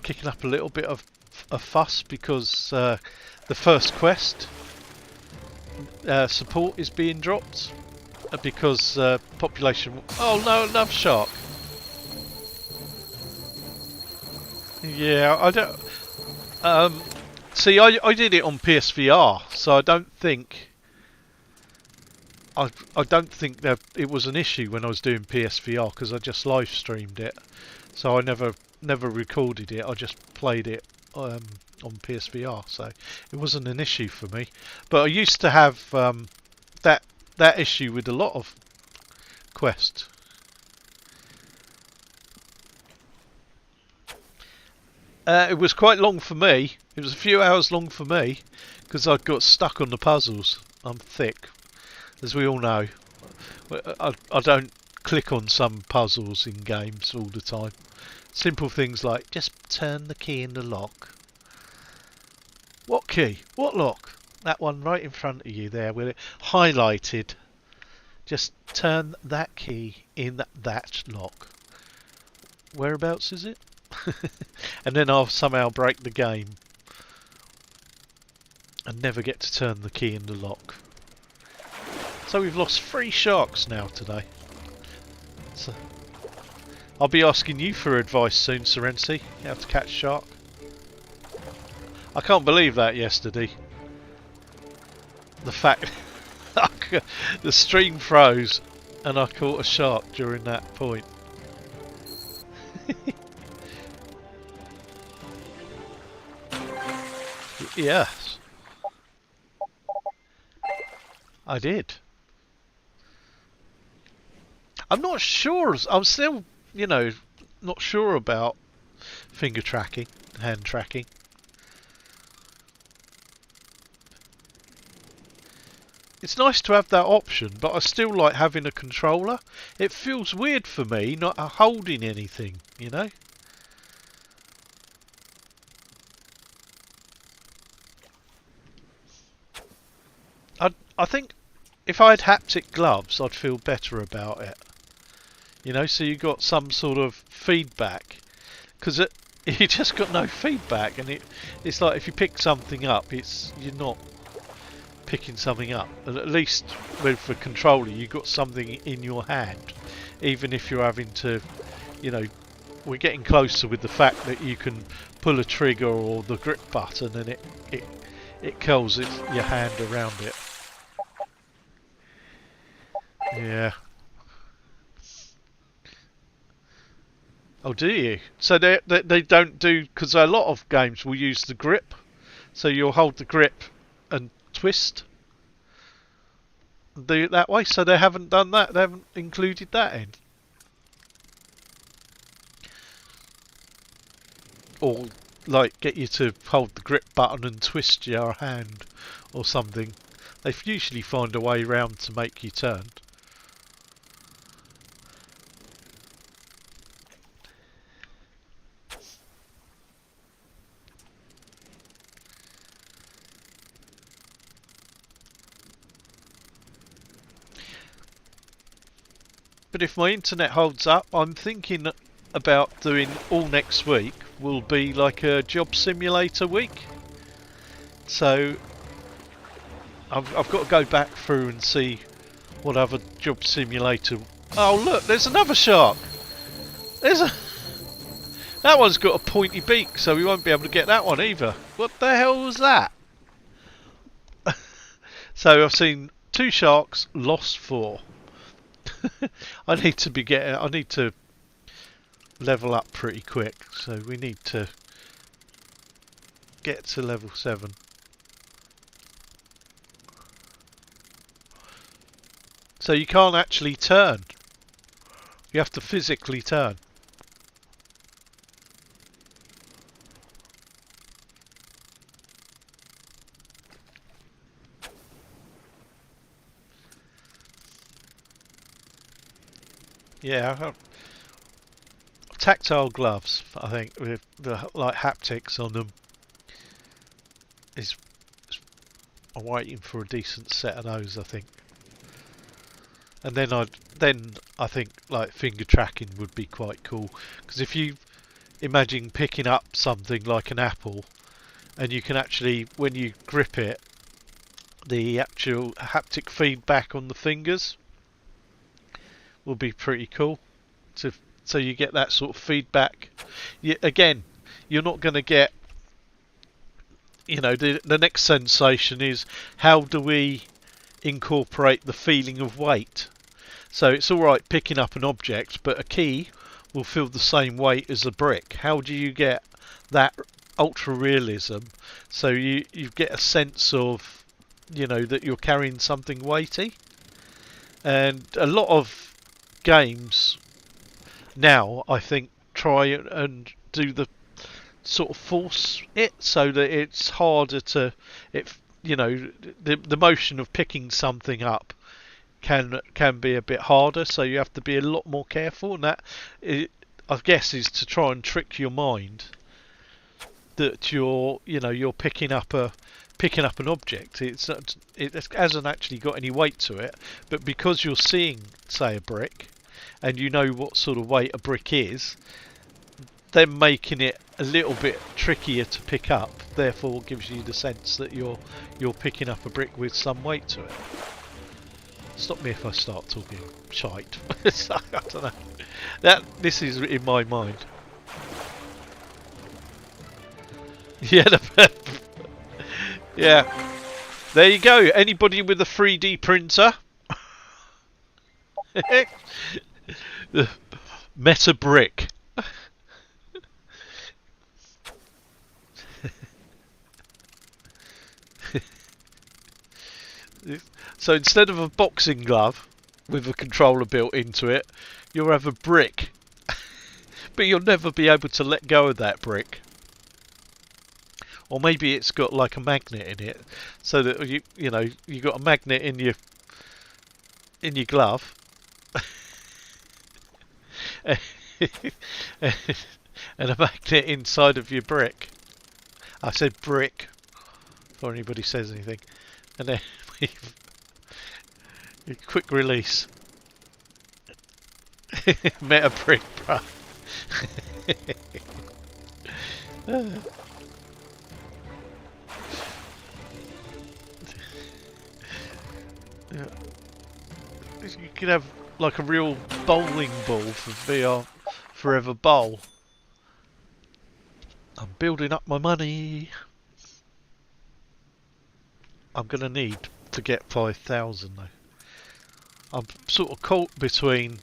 kicking up a little bit of a fuss because the first quest support is being dropped because Population. Oh no, another shark. Yeah, I don't. See, I did it on PSVR, so I don't think that it was an issue when I was doing PSVR because I just live streamed it, so I never recorded it. I just played it on PSVR, so it wasn't an issue for me. But I used to have that issue with a lot of Quest. It was quite long for me. It was a few hours long for me because I got stuck on the puzzles. I'm thick, as we all know. I don't click on some puzzles in games all the time, Simple things like just turn the key in the lock. What key? What lock? That one right in front of you there with it highlighted. Just turn that key in that lock. Whereabouts is it? And then I'll somehow break the game and never get to turn the key in the lock. So we've lost 3 sharks now today. So I'll be asking you for advice soon, Serency. How to catch shark. I can't believe that yesterday. The fact the stream froze and I caught a shark during that point. Yes. I did. I'm not sure. I'm still, not sure about finger tracking, hand tracking. It's nice to have that option, but I still like having a controller. It feels weird for me not holding anything, I think if I had haptic gloves, I'd feel better about it. So you got some sort of feedback, because you just got no feedback, and it's like if you pick something up, you're not picking something up. And at least with the controller, you got something in your hand, even if you're having to, we're getting closer with the fact that you can pull a trigger or the grip button, and it curls your hand around it. Yeah. Oh, do you? So they don't do, because a lot of games will use the grip. So you'll hold the grip and twist. Do it that way. So they haven't done that. They haven't included that in. Or like get you to hold the grip button and twist your hand or something. They usually find a way around to make you turn. But if my internet holds up, I'm thinking about doing all next week will be like a job simulator week. So I've got to go back through and see what other job simulator. Oh look, there's another shark. That one's got a pointy beak, so we won't be able to get that one either. What the hell was that? So I've seen 2 sharks, lost 4. I need to level up pretty quick, so we need to get to level 7. So you can't actually turn. You have to physically turn. Yeah, tactile gloves, I think, with the like haptics on them, I'm waiting for a decent set of those, I think. And then I think like finger tracking would be quite cool, because if you imagine picking up something like an apple, and you can actually, when you grip it, the actual haptic feedback on the fingers will be pretty cool. So you get that sort of feedback. Again, you're not going to get, the next sensation is how do we incorporate the feeling of weight. So it's alright picking up an object, but a key will feel the same weight as a brick. How do you get that ultra realism so you get a sense of, that you're carrying something weighty? And a lot of games now, I think, try and do the sort of force it so that it's harder to, the motion of picking something up can be a bit harder, so you have to be a lot more careful, and that I guess, is to try and trick your mind that you're picking up an object. It hasn't actually got any weight to it, but because you're seeing, say, a brick, and you know what sort of weight a brick is, then making it a little bit trickier to pick up, therefore gives you the sense that you're picking up a brick with some weight to it. Stop me if I start talking shite. I don't know. This is in my mind. Yeah, yeah. There you go. Anybody with a 3D printer? Meta brick. So instead of a boxing glove with a controller built into it, you'll have a brick. But you'll never be able to let go of that brick. Or maybe it's got like a magnet in it, so that you got a magnet in your glove, and a magnet inside of your brick. I said brick before anybody says anything, and then quick release. Meta brick, bruh. You could have like a real bowling ball for VR Forever Bowl. I'm building up my money. I'm gonna need to get 5,000 though. I'm sort of caught between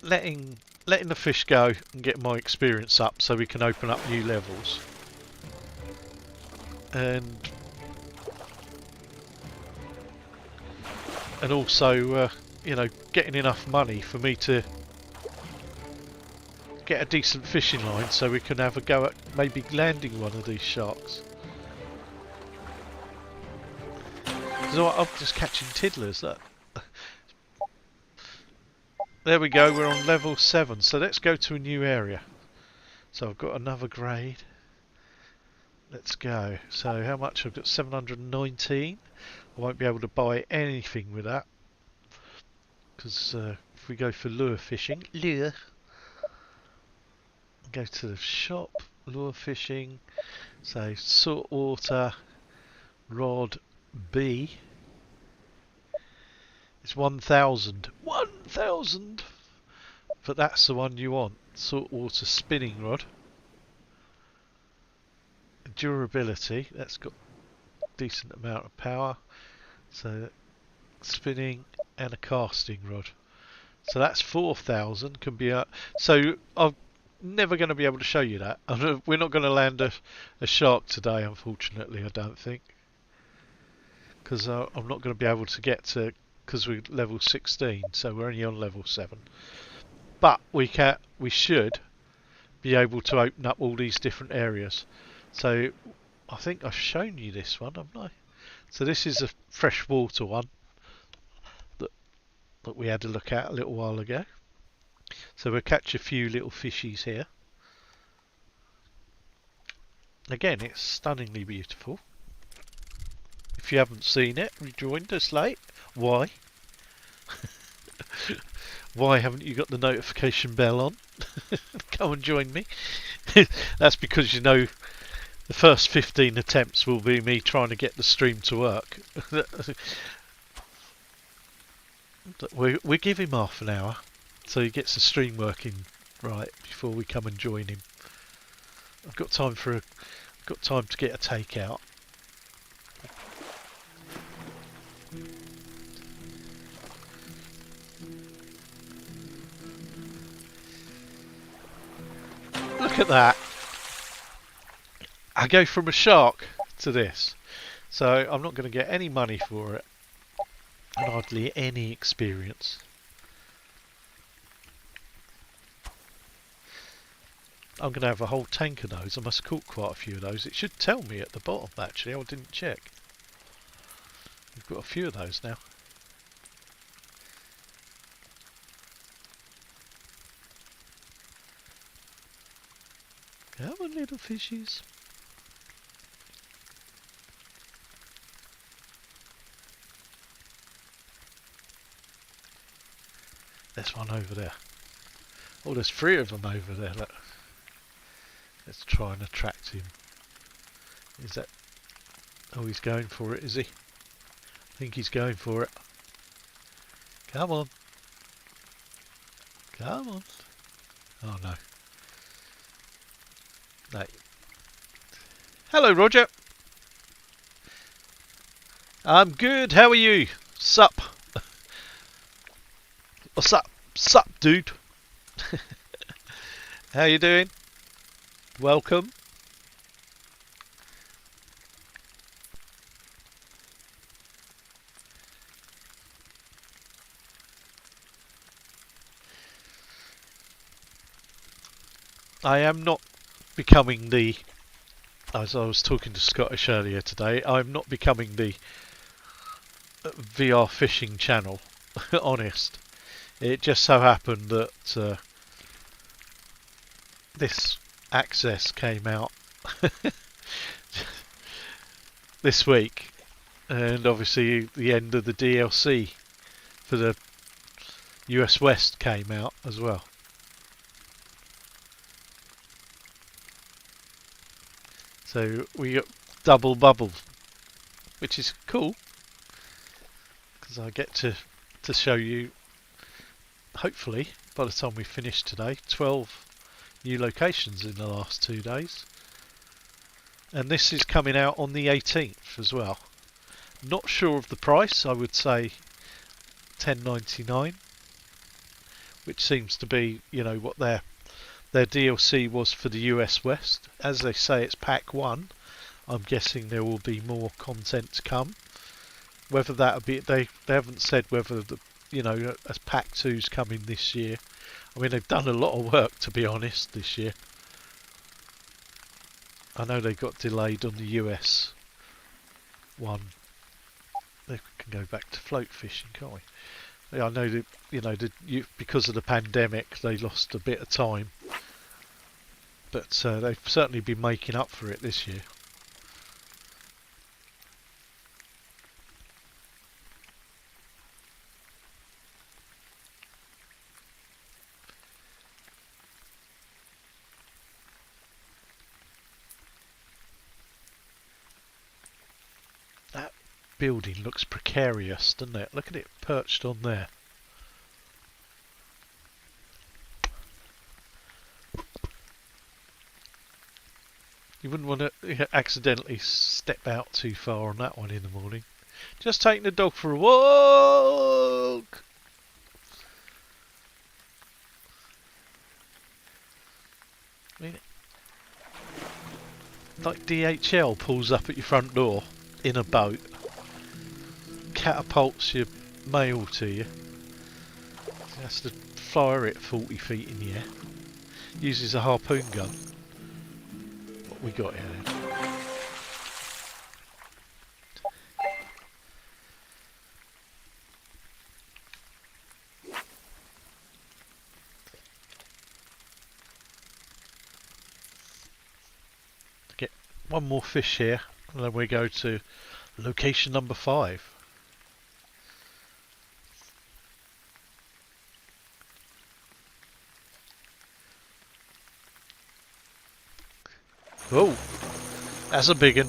letting the fish go and getting my experience up so we can open up new levels, and also getting enough money for me to get a decent fishing line so we can have a go at maybe landing one of these sharks. So I'm just catching tiddlers. Look. There we go, we're on level 7, so let's go to a new area. So I've got another grade. Let's go. So how much? I've got 719. I won't be able to buy anything with that, because if we go for lure fishing, go to the shop, lure fishing, so saltwater rod B. It's 1,000. 1,000! But that's the one you want. Saltwater spinning rod. Durability, that's got a decent amount of power. So spinning and a casting rod. So that's 4,000. Can be so I'm never going to be able to show you that. We're not going to land a shark today, unfortunately, I don't think. Because I'm not going to be able to get to, because we're level 16, so we're only on level 7. But we should be able to open up all these different areas. So I think I've shown you this one, haven't I? So this is a freshwater one that we had a look at a little while ago. So we'll catch a few little fishies here. Again, it's stunningly beautiful. If you haven't seen it, you joined us late. Why? Why haven't you got the notification bell on? Come and join me. That's because the first 15 attempts will be me trying to get the stream to work. We give him half an hour so he gets the stream working right before we come and join him. I've got time to get a takeout. Look at that. I go from a shark to this. So I'm not going to get any money for it. And hardly any experience. I'm going to have a whole tank of those. I must have caught quite a few of those. It should tell me at the bottom, actually. I didn't check. We've got a few of those now. Come on, little fishies. There's one over there. Oh, there's 3 of them over there. Look. Let's try and attract him. Is that... Oh, he's going for it, is he? I think he's going for it. Come on. Come on. Oh, no. No. Hello, Roger. I'm good. How are you? Sup? What's up? Sup, dude? How you doing? Welcome. I am not becoming the, as I was talking to Scottish earlier today, I'm not becoming the VR fishing channel, honest. It just so happened that this access came out this week, and obviously the end of the DLC for the US West came out as well. So we got double bubble, which is cool, because I get to show you, hopefully, by the time we finish today, 12 new locations in the last 2 days. And this is coming out on the 18th as well. Not sure of the price, I would say $10.99, which seems to be, you know, what their DLC was for the US West. As they say, it's pack 1. I'm guessing there will be more content to come. Whether that'll be, they haven't said whether the, you know, as pack 2's coming this year. I mean, they've done a lot of work, to be honest, this year. I know they got delayed on the US one. They can go back to float fishing, can't we? I know that, you know, because of the pandemic, they lost a bit of time, but they've certainly been making up for it this year. That building looks precarious, doesn't it? Look at it perched on there. You wouldn't want to accidentally step out too far on that one in the morning. Just taking the dog for a walk. I mean, like DHL pulls up at your front door in a boat, catapults your mail to you. He has to fire it 40 feet in the air. Uses a harpoon gun. What we got here then? Get one more fish here, and then we go to location number 5. Oh, that's a big one.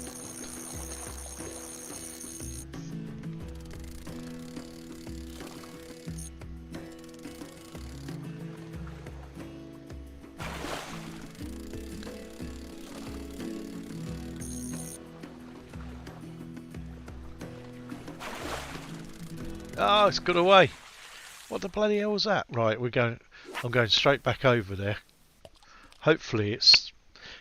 Oh, it's got away. What the bloody hell was that? Right, I'm going straight back over there. Hopefully it's...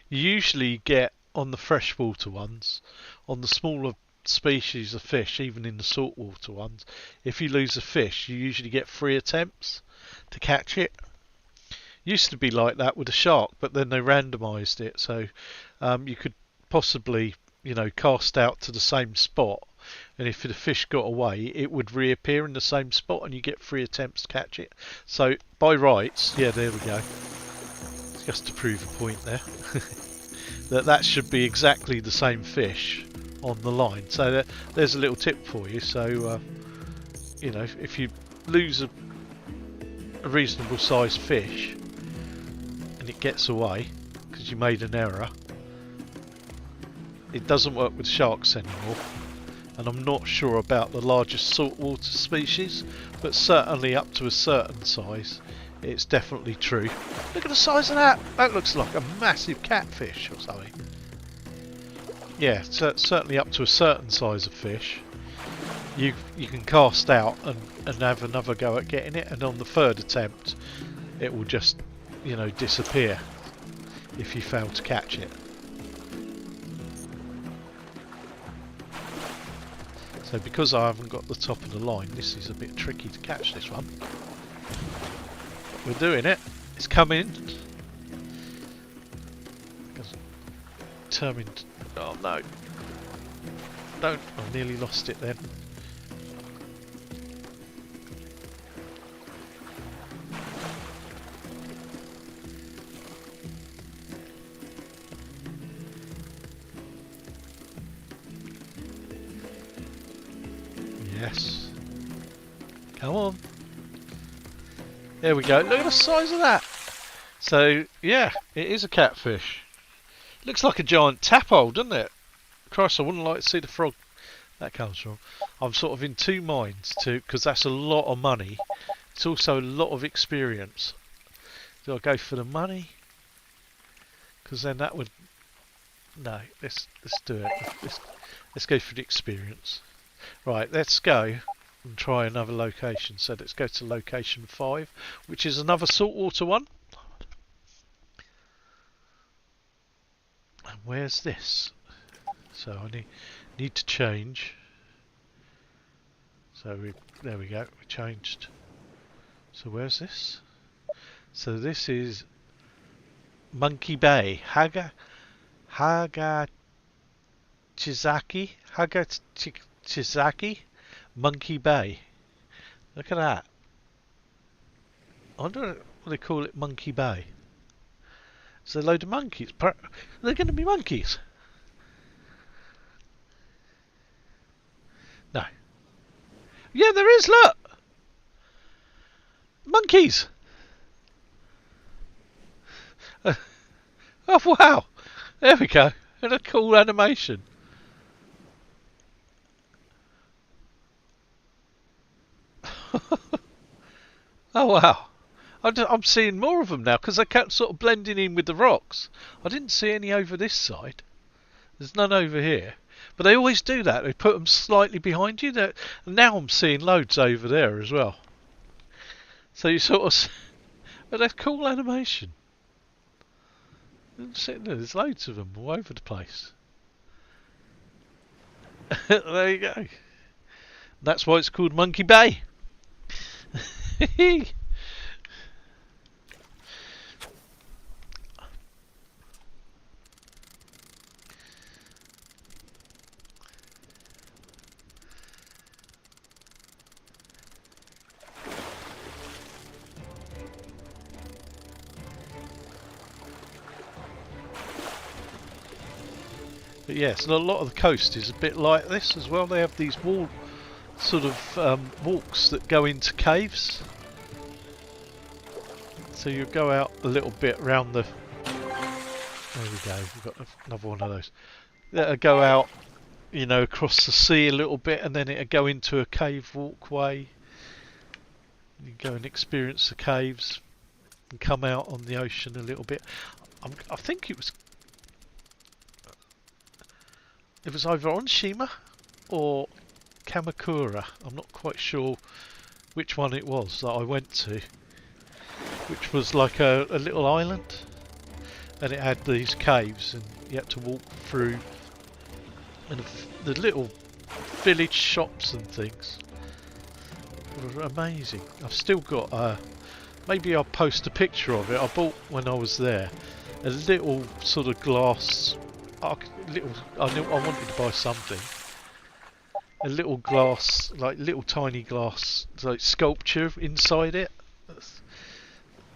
You usually get, on the freshwater ones, on the smaller species of fish, even in the saltwater ones, if you lose a fish, you usually get 3 attempts to catch it. Used to be like that with a shark, but then they randomised it, so you could possibly, you know, cast out to the same spot, and if the fish got away, it would reappear in the same spot, and you get 3 attempts to catch it. So by rights, yeah, there we go. just to prove a point there. that should be exactly the same fish on the line. So there's a little tip for you. So you know, if you lose a reasonable sized fish and it gets away because you made an error, it doesn't work with sharks anymore. And I'm not sure about the largest saltwater species, but certainly up to a certain size it's definitely true. Look at the size of that! That looks like a massive catfish or something. Yeah, certainly up to a certain size of fish you can cast out and have another go at getting it, and on the third attempt it will just, you know, disappear if you fail to catch it. So because I haven't got the top of the line, this is a bit tricky to catch this one. We're doing it. It's coming. Determined. Oh no. Don't. I nearly lost it then. Yes. Come on. There we go. Look at the size of that. So, yeah, it is a catfish. Looks like a giant tadpole, doesn't it? Christ, I wouldn't like to see the frog that comes from. I'm sort of in two minds too, because that's a lot of money. It's also a lot of experience. Do I go for the money? Because then that would... No, let's do it. Let's go for the experience. Right, let's go and try another location. So let's go to location 5, which is another saltwater one. And where's this? So I need to change. So there we go, we changed. So where's this? So this is Monkey Bay, Hagachizaki, Monkey Bay. Look at that. I wonder what they call it, Monkey Bay. It's a load of monkeys. They're going to be monkeys. No. Yeah, there is, look! Monkeys! Oh, wow! There we go. And a cool animation. Oh, wow. I'm seeing more of them now because they kept sort of blending in with the rocks. I didn't see any over this side. There's none over here. But they always do that. They put them slightly behind you. Now I'm seeing loads over there as well. So you sort of... But that's cool animation. There's loads of them all over the place. There you go. That's why it's called Monkey Bay. But yes, a lot of the coast is a bit like this as well. They have these sort of walks that go into caves. So you go out a little bit round the... There we go, we've got another one of those. That'll go out, you know, across the sea a little bit, and then it'll go into a cave walkway. You go and experience the caves and come out on the ocean a little bit. I think it was either Onshima or Kamakura. I'm not quite sure which one it was that I went to, which was like a little island, and it had these caves, and you had to walk through and the little village shops and things. It was amazing. I've still got maybe I'll post a picture of it. I bought when I was there a little sort of glass. I wanted to buy something. A little glass, like little tiny glass, like sculpture inside it.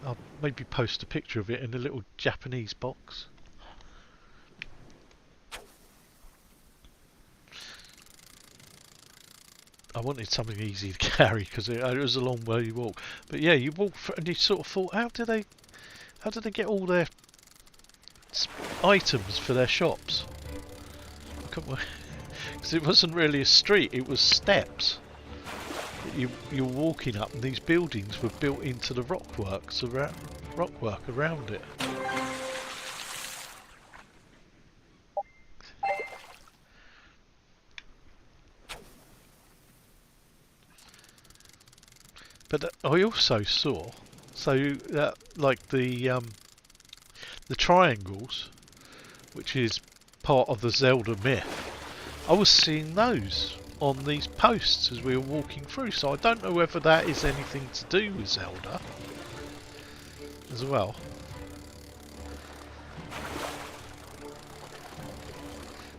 I'll maybe post a picture of it in a little Japanese box. I wanted something easy to carry because it was a long way you walk. But yeah, you walk and you sort of thought, how did they get all their items for their shops? Because it wasn't really a street; it was steps. You're walking up, and these buildings were built into the rockwork around it. But I also saw, like the triangles, which is part of the Zelda myth. I was seeing those on these posts as we were walking through, so I don't know whether that is anything to do with Zelda as well.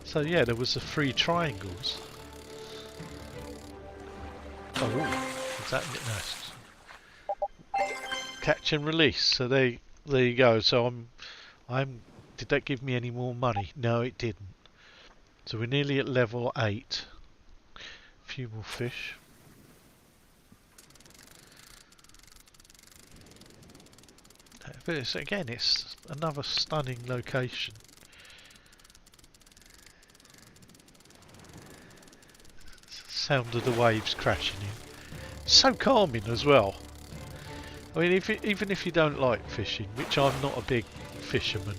So yeah, there was the 3 triangles. Oh, is that nice? Catch and release. So there you go. So I'm. Did that give me any more money? No, it didn't. So we're nearly at level 8. A few more fish. But it's another stunning location. Sound of the waves crashing in. So calming as well. I mean, even if you don't like fishing, which I'm not a big fisherman,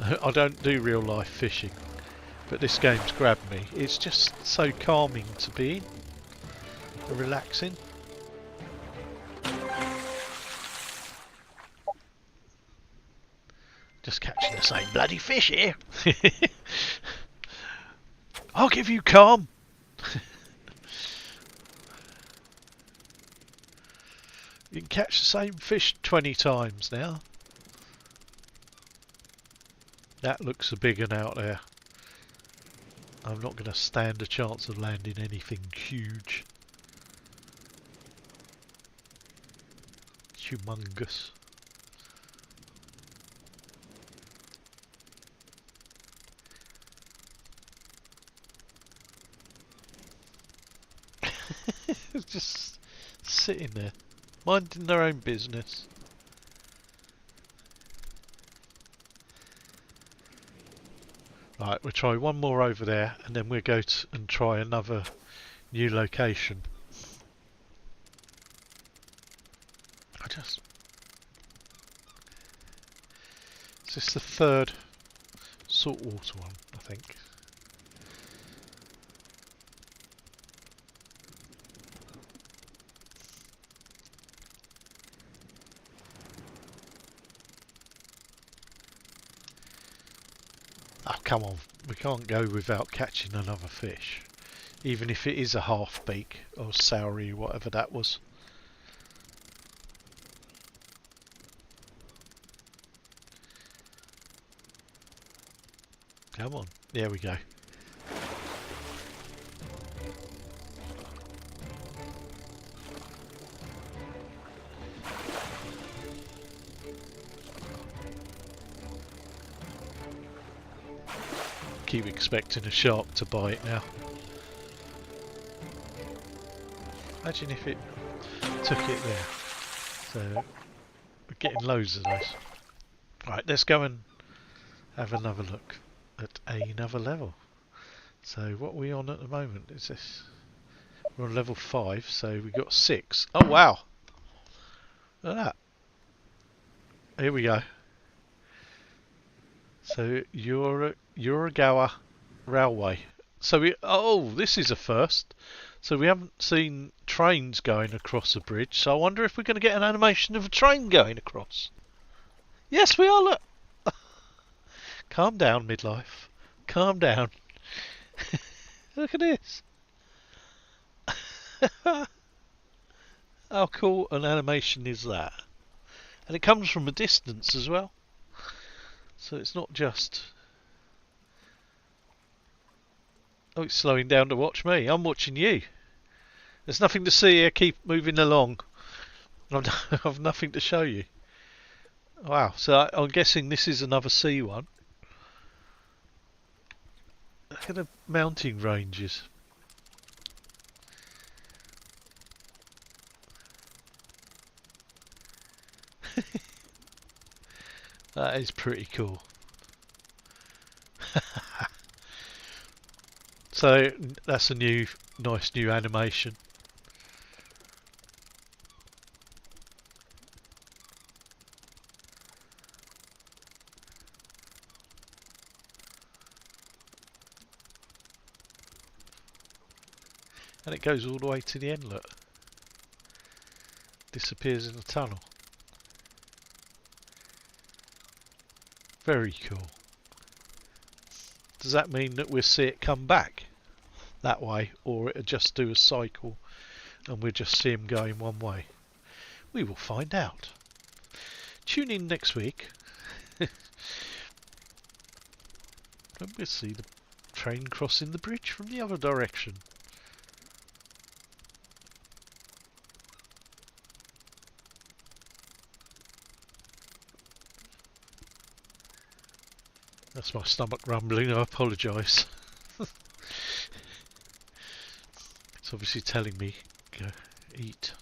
I don't do real life fishing, but this game's grabbed me. It's just so calming to be in, and relaxing. Just catching the same bloody fish here. I'll give you calm. You can catch the same fish 20 times now. That looks a big one out there. I'm not going to stand a chance of landing anything huge. Humongous. Just sitting there, minding their own business. Right, we'll try one more over there, and then we'll go and try another new location. Is this the 3rd saltwater one, I think? Oh, come on. We can't go without catching another fish. Even if it is a half beak or soury, whatever that was. Come on. There we go. Keep expecting a shark to bite now. Imagine if it took it there. So we're getting loads of those. Right, let's go and have another look at another level. So what are we on at the moment? Is this? We're on level 5, so we got 6. Oh wow! Look at that. Here we go. So Uragawa Railway. So this is a first. So we haven't seen trains going across a bridge. So I wonder if we're going to get an animation of a train going across. Yes, we are. Look. Calm down, midlife. Calm down. Look at this. How cool an animation is that? And it comes from a distance as well. So it's not just... Oh, it's slowing down to watch me. I'm watching you. There's nothing to see here. Keep moving along. I've nothing to show you. Wow, so I'm guessing this is another sea one. Look at the mountain ranges. That is pretty cool. So that's a nice new animation. And it goes all the way to the end, look. Disappears in the tunnel. Very cool. Does that mean that we'll see it come back that way, or it'll just do a cycle and we'll just see him going one way? We will find out. Tune in next week. And we'll see the train crossing the bridge from the other direction. That's my stomach rumbling, I apologise. It's obviously telling me, go eat.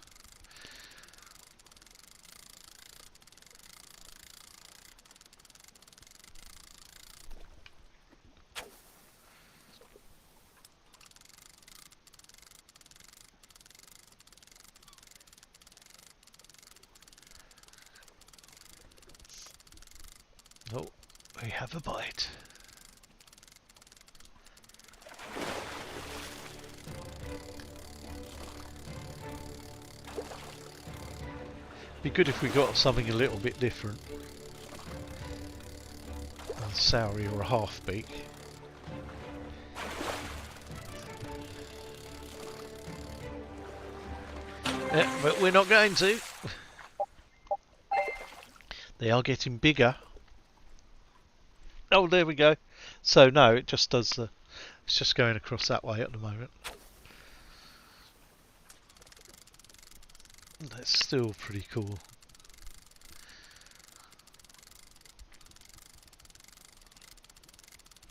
Oh, we have a bite. Be good if we got something a little bit different. A soury or a half beak. Yeah, but we're not going to. They are getting bigger. Oh, there we go. So no, it just does the. It's just going across that way at the moment. That's still pretty cool.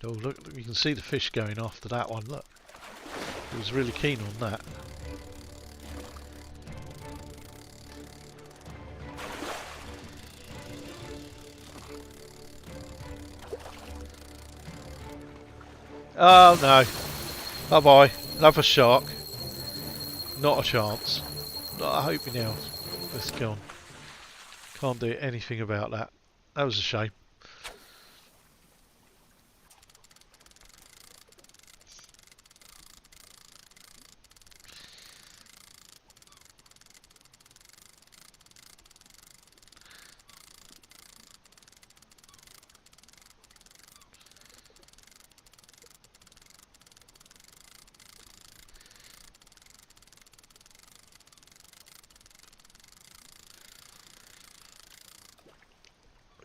Oh look, you can see the fish going after that one, look. He was really keen on that. Oh no. Bye bye. Another shark. Not a chance. I hope you now. It's gone. Can't do anything about that. That was a shame.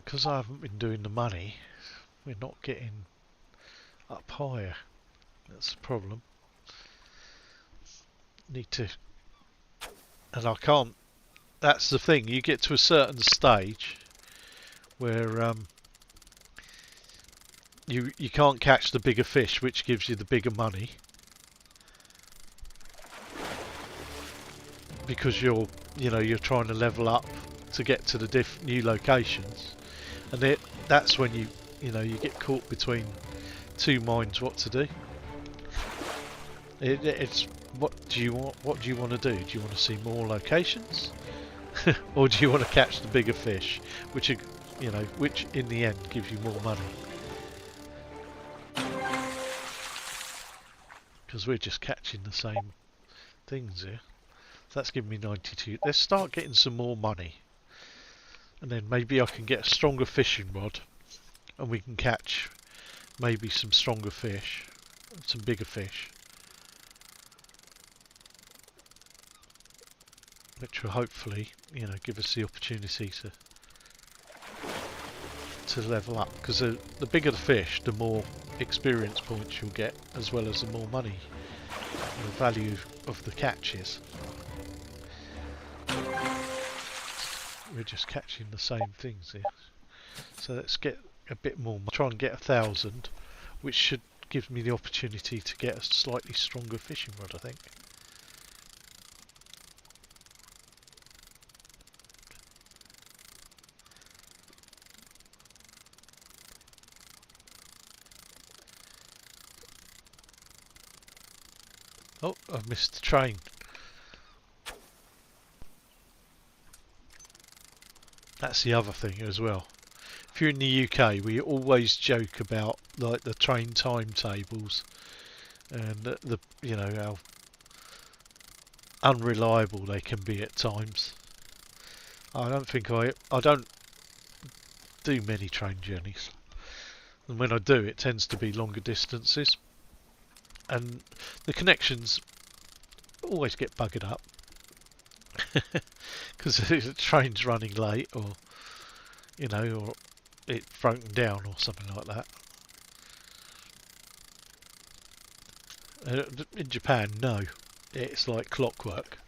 Because I haven't been doing the money, we're not getting up higher. That's the problem. Need to... And I can't... That's the thing, you get to a certain stage where you can't catch the bigger fish, which gives you the bigger money. Because you're trying to level up to get to the new locations. And that's when you get caught between two minds what to do. It's what do you want? What do you want to do? Do you want to see more locations, or do you want to catch the bigger fish, which which in the end gives you more money? Because we're just catching the same things here. So that's giving me 92. Let's start getting some more money. And then maybe I can get a stronger fishing rod and we can catch maybe some stronger fish, some bigger fish. Which will hopefully, give us the opportunity to level up. Because the bigger the fish, the more experience points you'll get, as well as the more money and the value of the catches. we're just catching the same things here. So let's get a bit more. Try and get 1,000, which should give me the opportunity to get a slightly stronger fishing rod, I think. Oh, I've missed the train. That's the other thing as well. If you're in the UK, we always joke about like the train timetables and the you know how unreliable they can be at times. I don't do many train journeys, and when I do, it tends to be longer distances, and the connections always get buggered up because the train's running late, or or it's broken down or something like that. In Japan, no, it's like clockwork.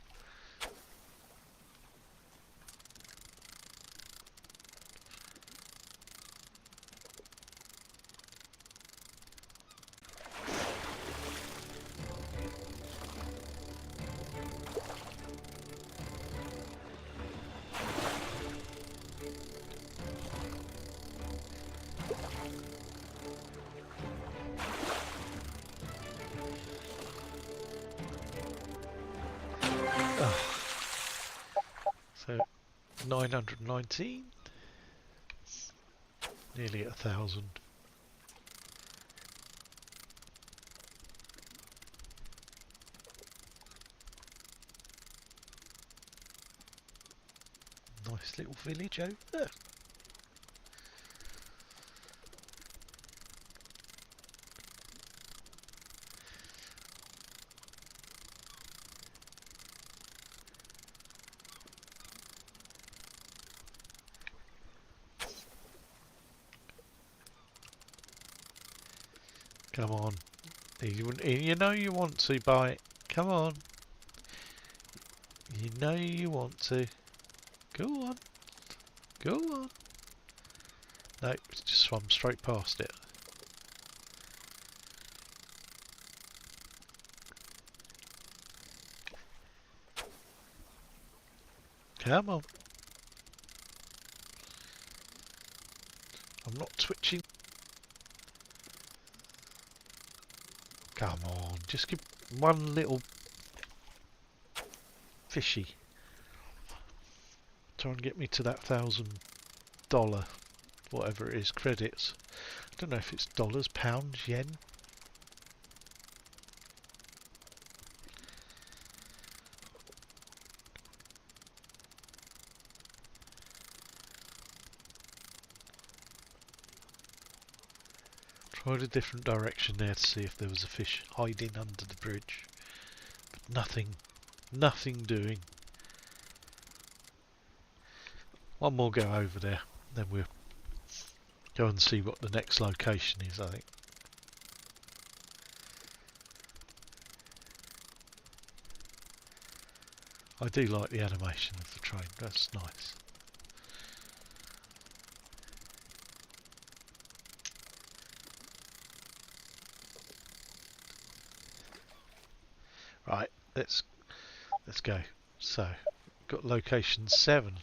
So 919, nearly at 1,000. Nice little village over there. Come on. You know you want to buy it. Come on. You know you want to. Go on. Go on. No, it's just swum straight past it. Come on. I'm not twitching. Come on, just give one little fishy. Try and get me to that $1,000, whatever it is, credits. I don't know if it's dollars, pounds, yen. Tried a different direction there to see if there was a fish hiding under the bridge, but nothing doing. One more go over there, then we'll go and see what the next location is, I think. I do like the animation of the train, that's nice. Right, let's go. So, got location 7.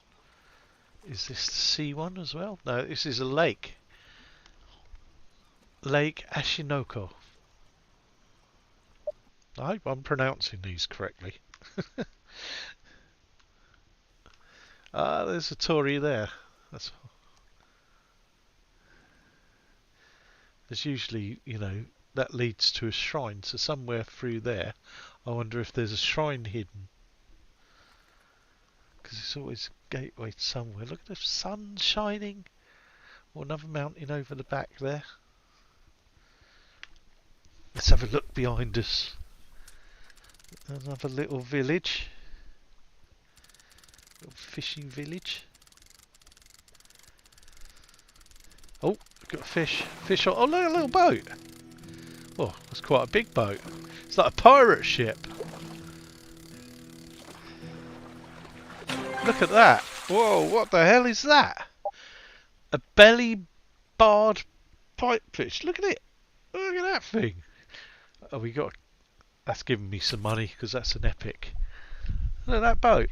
Is this the sea one as well? No, this is a lake. Lake Ashinoko. I hope I'm pronouncing these correctly. There's a Torii there. There's usually, that leads to a shrine. So somewhere through there, I wonder if there's a shrine hidden. Because it's always a gateway somewhere. Look at the sun shining. Or another mountain over the back there. Let's have a look behind us. Another little village. Little fishing village. Oh, got a fish. Fish on. Oh, look, a little boat. Oh, that's quite a big boat. It's like a pirate ship. Look at that. Whoa, what the hell is that? A belly barred pipefish. Look at it. Look at that thing. Oh, we got. That's giving me some money because that's an epic. Look at that boat.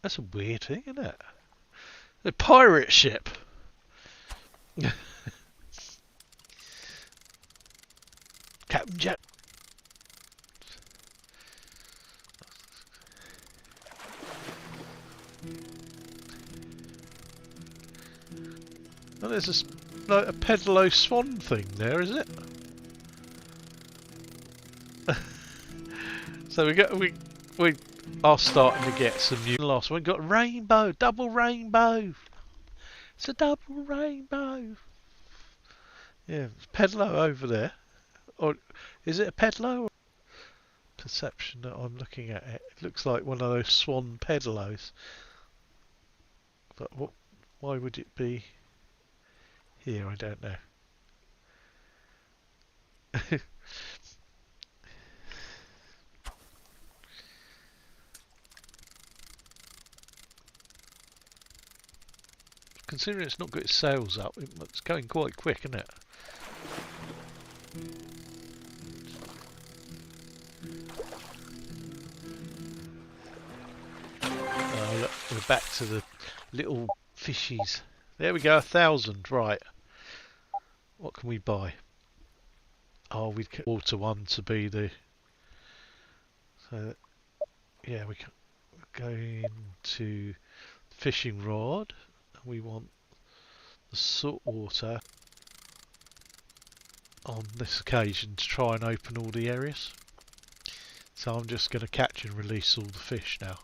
That's a weird thing, isn't it? A pirate ship. Captain Jack. Oh, there's like a pedalo swan thing there, is it? So we are starting to get some new. Last one got rainbow, double rainbow. It's a double rainbow. Yeah, pedalo over there. Or is it a pedalo? Perception that I'm looking at it. It looks like one of those swan pedalos. But what? Why would it be here? I don't know. Considering it's not got its sails up, it's going quite quick, isn't it? Oh, look, we're back to the little fishies. There we go, 1,000. Right. What can we buy? Oh, we can water one to be the. So, yeah, we can go into fishing rod. We want the salt water on this occasion to try and open all the areas. So I'm just going to catch and release all the fish now,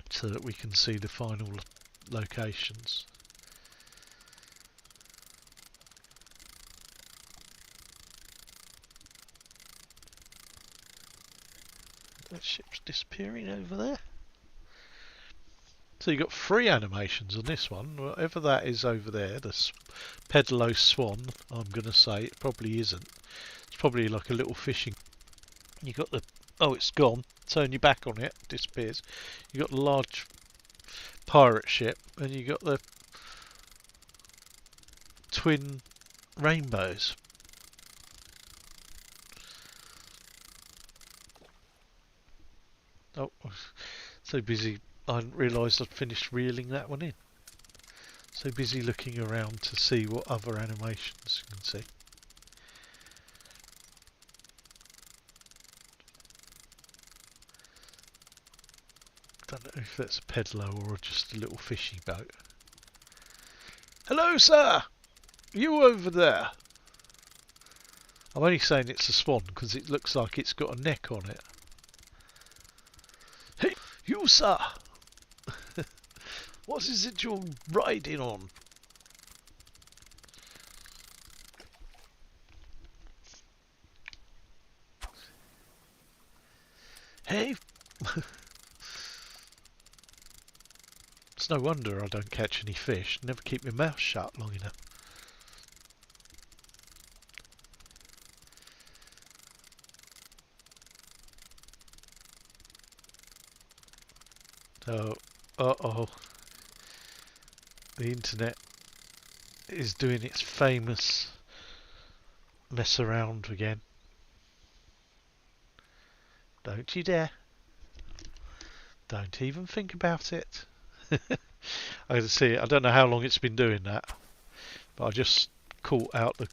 so that we can see the final locations. That ship's disappearing over there. So you've got 3 animations on this one. Whatever that is over there, the pedalo swan, I'm going to say, it probably isn't. It's probably like a little fishing. You got the. Oh, it's gone. Turn your back on it, disappears. You got the large pirate ship, and you got the twin rainbows. Oh, so busy. I hadn't realised I'd finished reeling that one in. So busy looking around to see what other animations you can see. Don't know if that's a pedalo or just a little fishy boat. Hello, sir! You over there? I'm only saying it's a swan because it looks like it's got a neck on it. Hey, you, sir! What is it you're riding on? Hey! It's no wonder I don't catch any fish. Never keep my mouth shut long enough. So, uh-oh. The internet is doing its famous mess around again. Don't you dare. Don't even think about it. I can see it. I don't know how long it's been doing that, but I just caught out the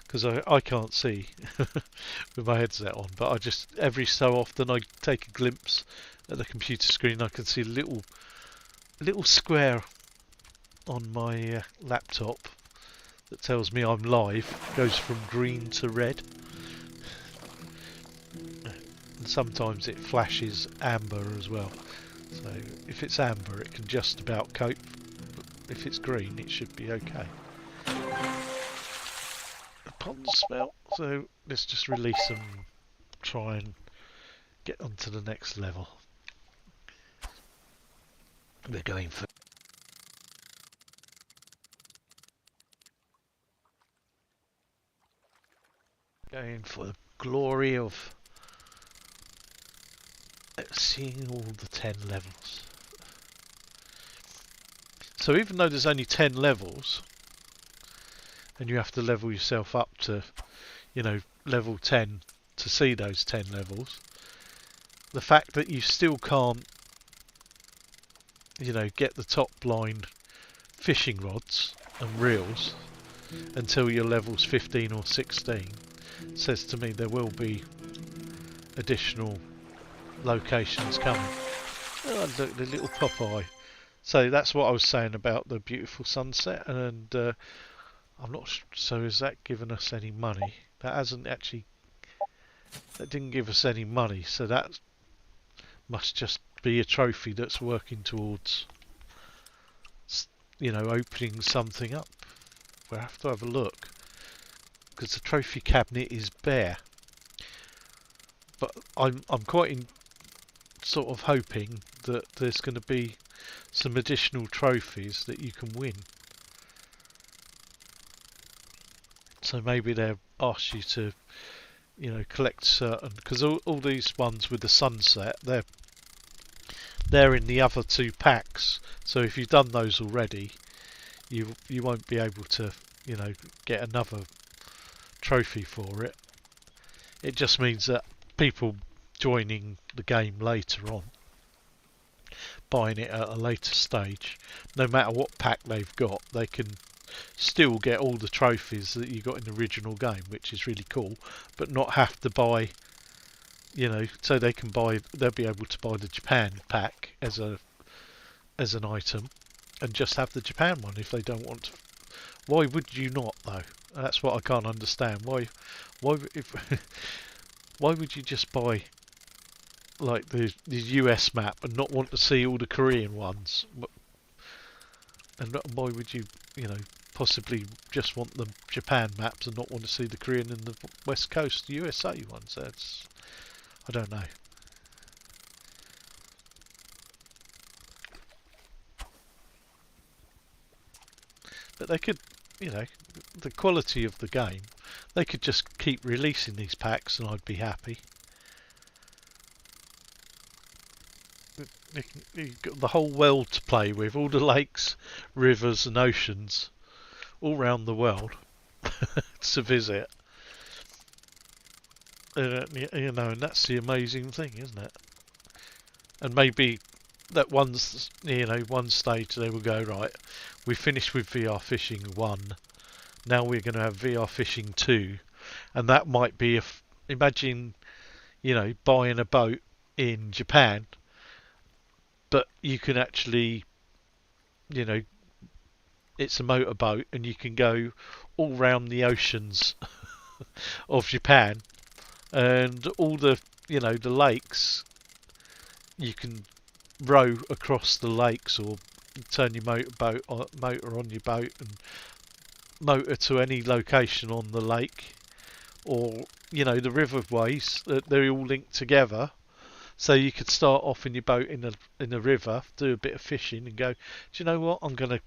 because I can't see with my headset on, but I just every so often I take a glimpse at the computer screen. I can see a little square on my laptop that tells me I'm live. It goes from green to red, and sometimes it flashes amber as well. So if it's amber, it can just about cope. If it's green, it should be okay. The pond smell. So let's just release them. Try and get onto the next level. They're going for. Going for the glory of seeing all the 10 levels. So even though there's only 10 levels, and you have to level yourself up to, level 10 to see those 10 levels, the fact that you still can't, get the top line fishing rods and reels until your levels 15 or 16 says to me there will be additional locations coming. Oh, look, the little Popeye. So that's what I was saying about the beautiful sunset, and I'm not sure, so is that giving us any money? That didn't give us any money, so that must just be a trophy that's working towards, opening something up. We'll have to have a look, because the trophy cabinet is bare. But I'm quite sort of hoping that there's going to be some additional trophies that you can win. So maybe they'll ask you to, collect certain, because all these ones with the sunset, they're in the other two packs. So if you've done those already, you won't be able to, get another trophy for it. It just means that people joining the game later on, buying it at a later stage, no matter what pack they've got, they can still get all the trophies that you got in the original game, which is really cool, but not have to buy, so they'll be able to buy the Japan pack as an item and just have the Japan one if they don't want to. Why would you not, though? That's what I can't understand. Why would you just buy like the US map and not want to see all the Korean ones? And why would you, possibly just want the Japan maps and not want to see the Korean and the West Coast USA ones? I don't know. But they could, the quality of the game, they could just keep releasing these packs and I'd be happy. You've got the whole world to play with, all the lakes, rivers and oceans all around the world to visit. And that's the amazing thing, isn't it? And maybe that one stage they will go, right, we finished with VR Fishing 1, now we're going to have VR Fishing 2, and that might be, imagine, buying a boat in Japan, but you can actually, it's a motorboat and you can go all round the oceans of Japan, and all the, the lakes, you can row across the lakes or turn your motor on your boat and motor to any location on the lake, or the riverways, they're all linked together. So you could start off in your boat in the river, do a bit of fishing, and go, do you know what? I'm going to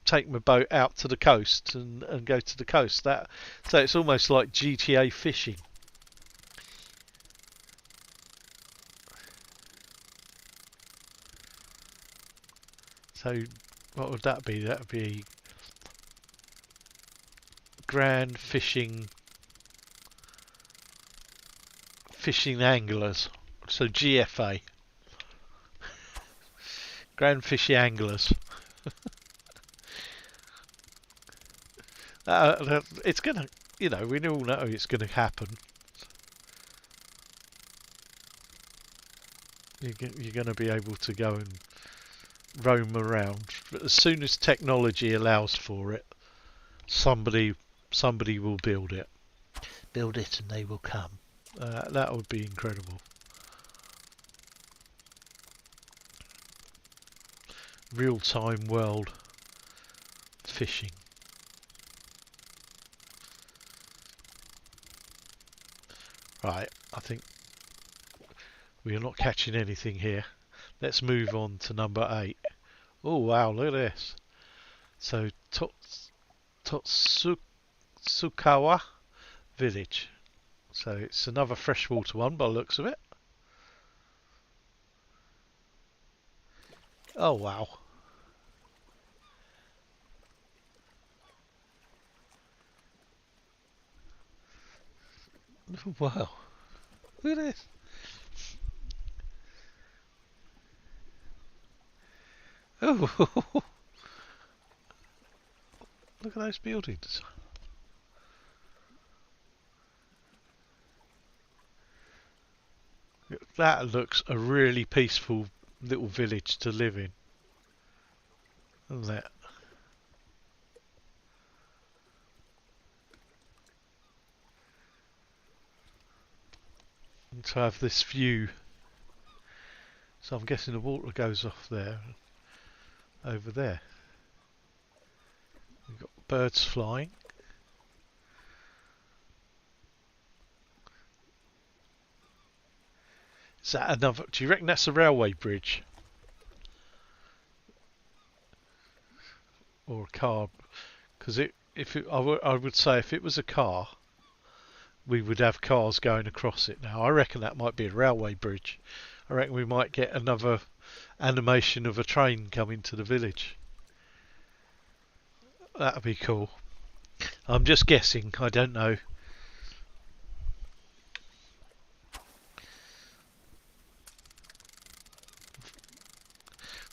take my boat out to the coast and go to the coast. So it's almost like GTA fishing. So what would that be? That would be Grand Fishing Anglers. So GFA. Grand Fishing Anglers. It's gonna, we all know it's gonna happen. You're gonna be able to go and roam around, but as soon as technology allows for it, somebody will build it, and they will come. That would be incredible. Real-time world fishing. Right, I think we are not catching anything here. Let's move on to number 8. Oh wow, look at this. So Totsukawa Village. So it's another freshwater one by the looks of it. Oh wow. Wow. Look at this. Oh, look at those buildings. That looks a really peaceful little village to live in, doesn't it? And to have this view. So I'm guessing the water goes off there, over there. We've got birds flying. Is that another? Do you reckon that's a railway bridge or a car? Because I would say if it was a car, we would have cars going across it. Now I reckon that might be a railway bridge. I reckon we might get another animation of a train coming to the village. That'd be cool. I'm just guessing. I don't know.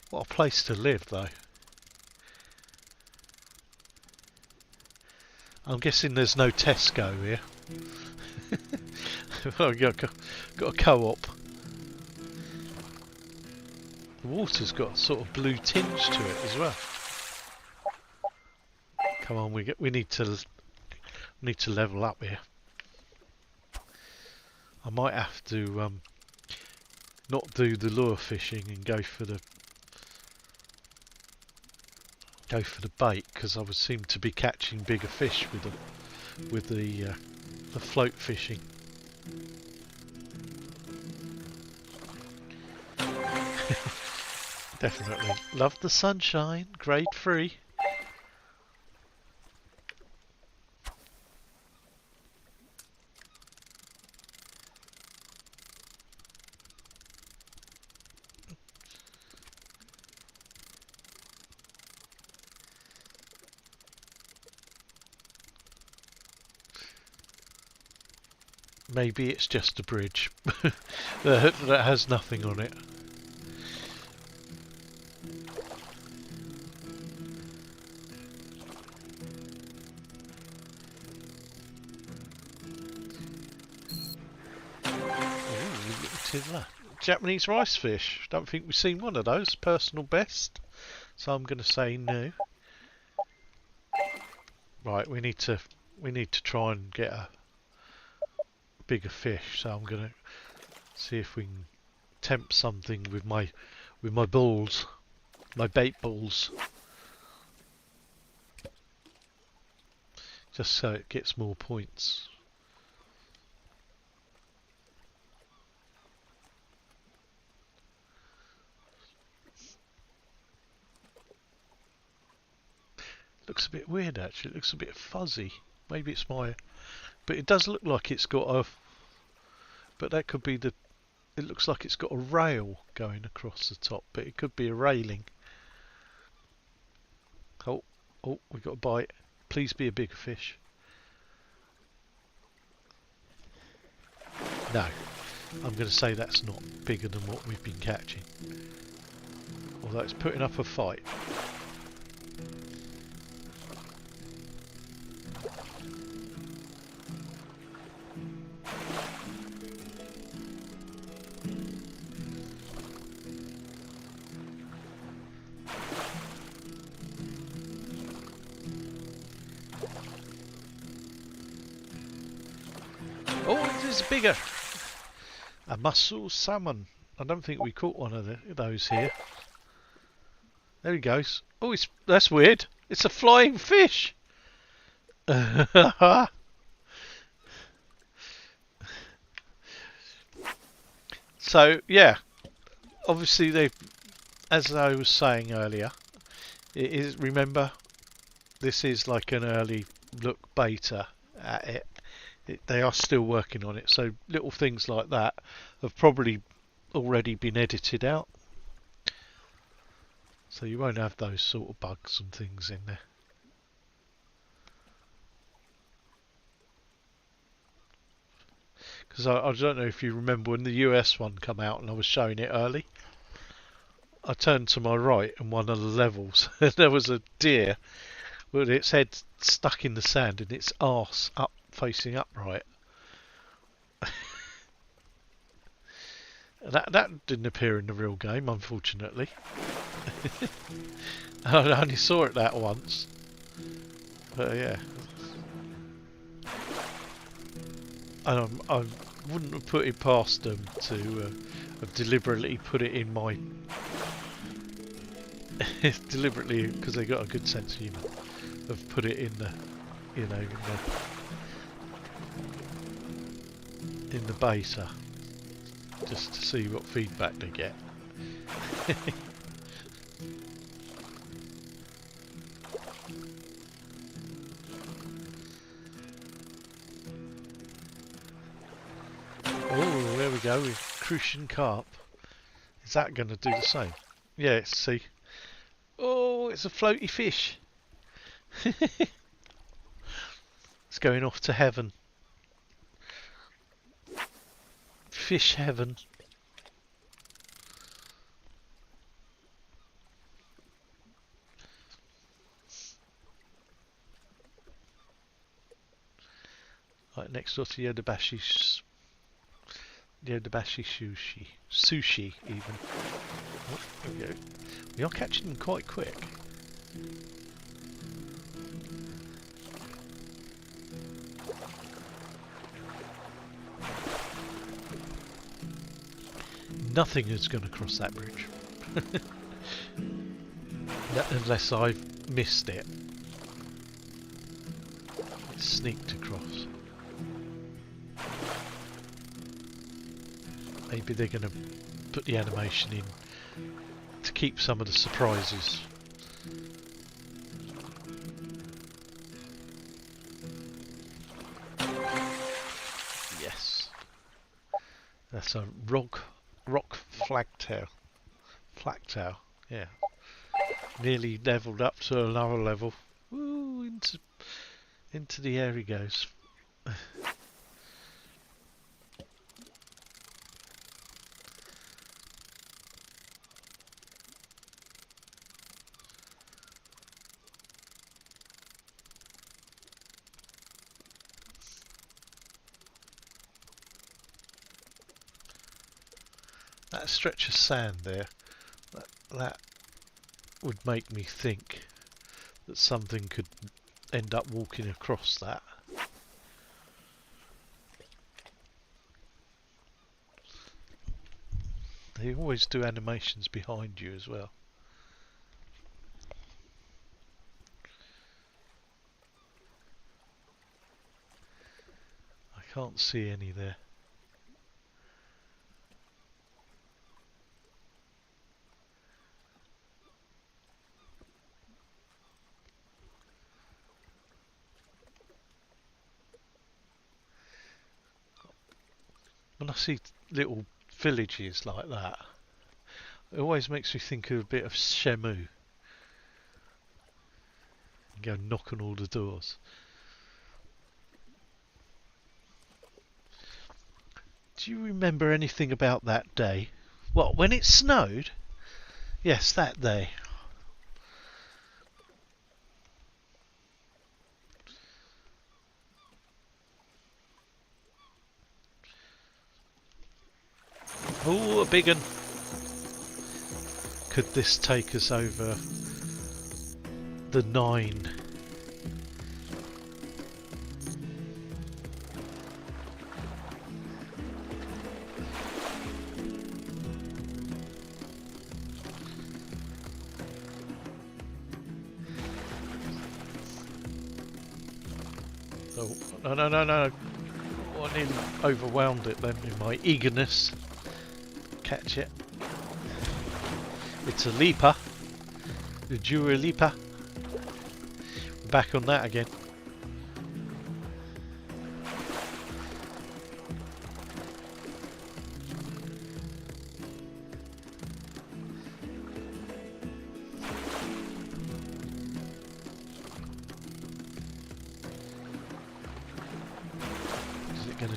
What a place to live, though. I'm guessing there's no Tesco here. I've got a co-op. The water's got a sort of blue tinge to it as well. Come on, we need to level up here. I might have to not do the lure fishing and go for the bait, because I would seem to be catching bigger fish with the float fishing. Definitely love the sunshine. Grade 3. Maybe it's just a bridge that has nothing on it. Ooh, Japanese rice fish. Don't think we've seen one of those. Personal best. So I'm going to say no. Right, we need to try and get a bigger fish. So I'm going to see if we can tempt something with my balls, my bait balls, just so it gets more points. Looks a bit weird actually. It looks a bit fuzzy. Maybe it's my, but it does look like it's got a. But that could be the. It looks like it's got a rail going across the top, but it could be a railing. Oh, we got a bite. Please be a bigger fish. No, I'm going to say that's not bigger than what we've been catching. Although it's putting up a fight. Oh, it is bigger. A mussel salmon. I don't think we caught one of those here. There he goes. Oh, that's weird. It's a flying fish. So yeah, obviously they, as I was saying earlier, it is. Remember, this is like an early look beta at it. They are still working on it, so little things like that have probably already been edited out. So you won't have those sort of bugs and things in there. Because I don't know if you remember when the US one come out and I was showing it early. I turned to my right and one of the levels, there was a deer with its head stuck in the sand and its arse up facing upright. That didn't appear in the real game, unfortunately. I only saw it that once. But yeah. I wouldn't have put it past them to have deliberately put it in my... deliberately, because they got a good sense of humour, have put it in the, you know, in the beta, just to see what feedback they get. Oh, there we go, with Crucian Carp. Is that going to do the same? Yeah, see. Oh, it's a floaty fish. It's going off to heaven. Fish heaven. Right next door to Yodobashi sushi even. Oh, there we go. We are catching them quite quick. Nothing is going to cross that bridge. Unless I've missed it. It sneaked across. Maybe they're going to put the animation in to keep some of the surprises. Yes. That's a rock flagtail. Flagtail, yeah. Nearly levelled up to another level. Woo, into the air he goes. That stretch of sand there, that would make me think that something could end up walking across that. They always do animations behind you as well. I can't see any there. When I see little villages like that, it always makes me think of a bit of Shemu. Go knock on all the doors. Do you remember anything about that day? What, when it snowed? Yes, that day. Oh, a big one. Could this take us over the 9? Oh, no. Oh, I nearly overwhelmed it then in my eagerness. Catch it. It's a leaper. The Dura leaper. Back on that again.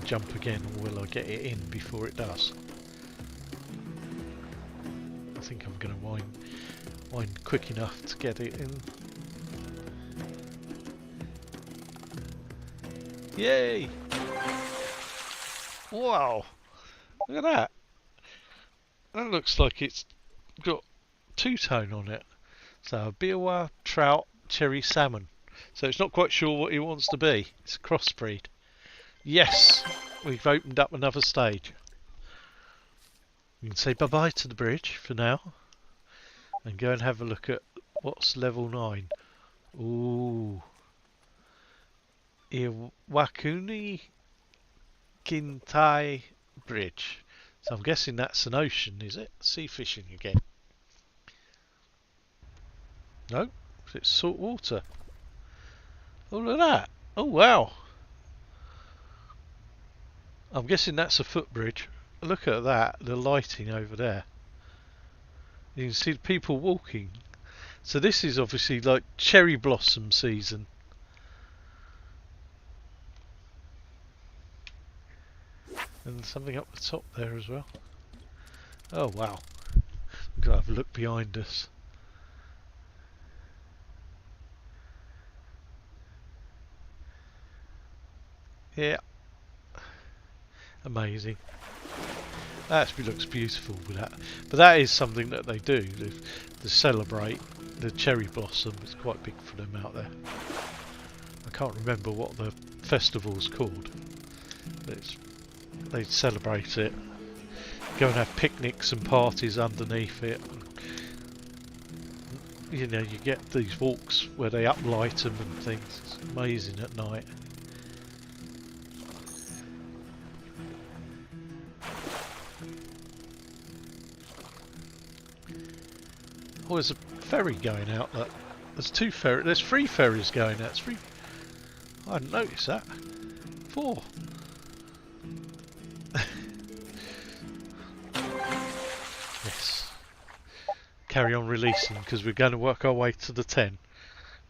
jump again, or will I get it in before it does? I think I'm going to wind quick enough to get it in. Yay! Wow! Look at that! That looks like it's got two-tone on it. So a biwa, trout, cherry salmon. So it's not quite sure what he wants to be. It's a crossbreed. Yes! We've opened up another stage. We can say bye-bye to the bridge for now. And go and have a look at what's level 9. Ooh. Iwakuni Kintai Bridge. So I'm guessing that's an ocean, is it? Sea fishing again. No, it's salt water. Oh, look at that. Oh, wow. I'm guessing that's a footbridge. Look at that, the lighting over there. You can see the people walking. So this is obviously like cherry blossom season. And something up the top there as well. Oh, wow. We've got to have a look behind us. Yeah. Amazing. That actually looks beautiful with that. But that is something that they do. They celebrate the cherry blossom. It's quite big for them out there. I can't remember what the festival's called. But they celebrate it. Go and have picnics and parties underneath it. You know, you get these walks where they uplight them and things. It's amazing at night. Oh, there's a ferry going out. Look. There's 2 ferries. There's 3 ferries going out. It's 3. I hadn't noticed that. 4. Yes. Carry on releasing because we're going to work our way to the 10.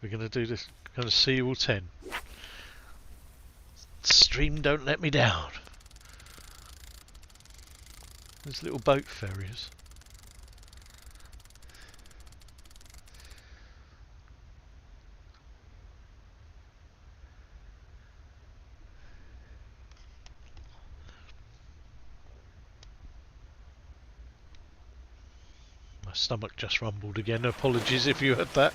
We're going to do this. We're going to see all 10. Stream, don't let me down. There's little boat ferries. My stomach just rumbled again. Apologies if you heard that.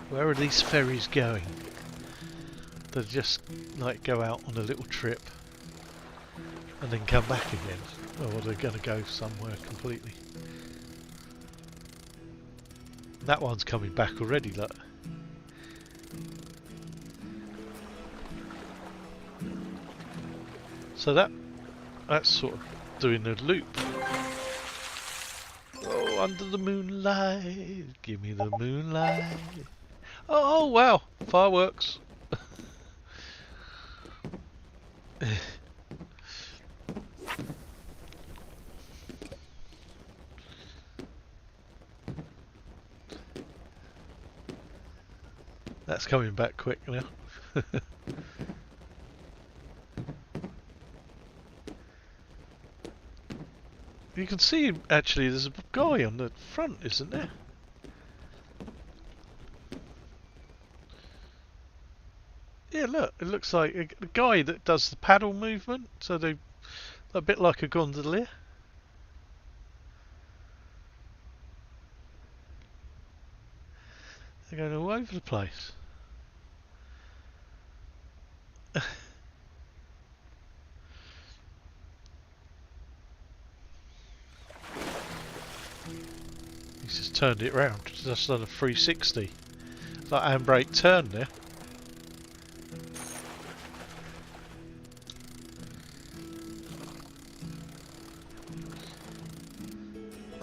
Where are these ferries going? They just like go out on a little trip and then come back again, or they're going to go somewhere completely. That one's coming back already, look. So that's sort of doing a loop. Oh, under the moonlight, give me the moonlight. Oh wow, fireworks. That's coming back quick now. You can see actually there's a guy on the front, isn't there? Yeah, look, it looks like a guy that does the paddle movement, so they're a bit like a gondolier. They're going all over the place. He's just turned it round, just done a 360. It's like handbrake turn there.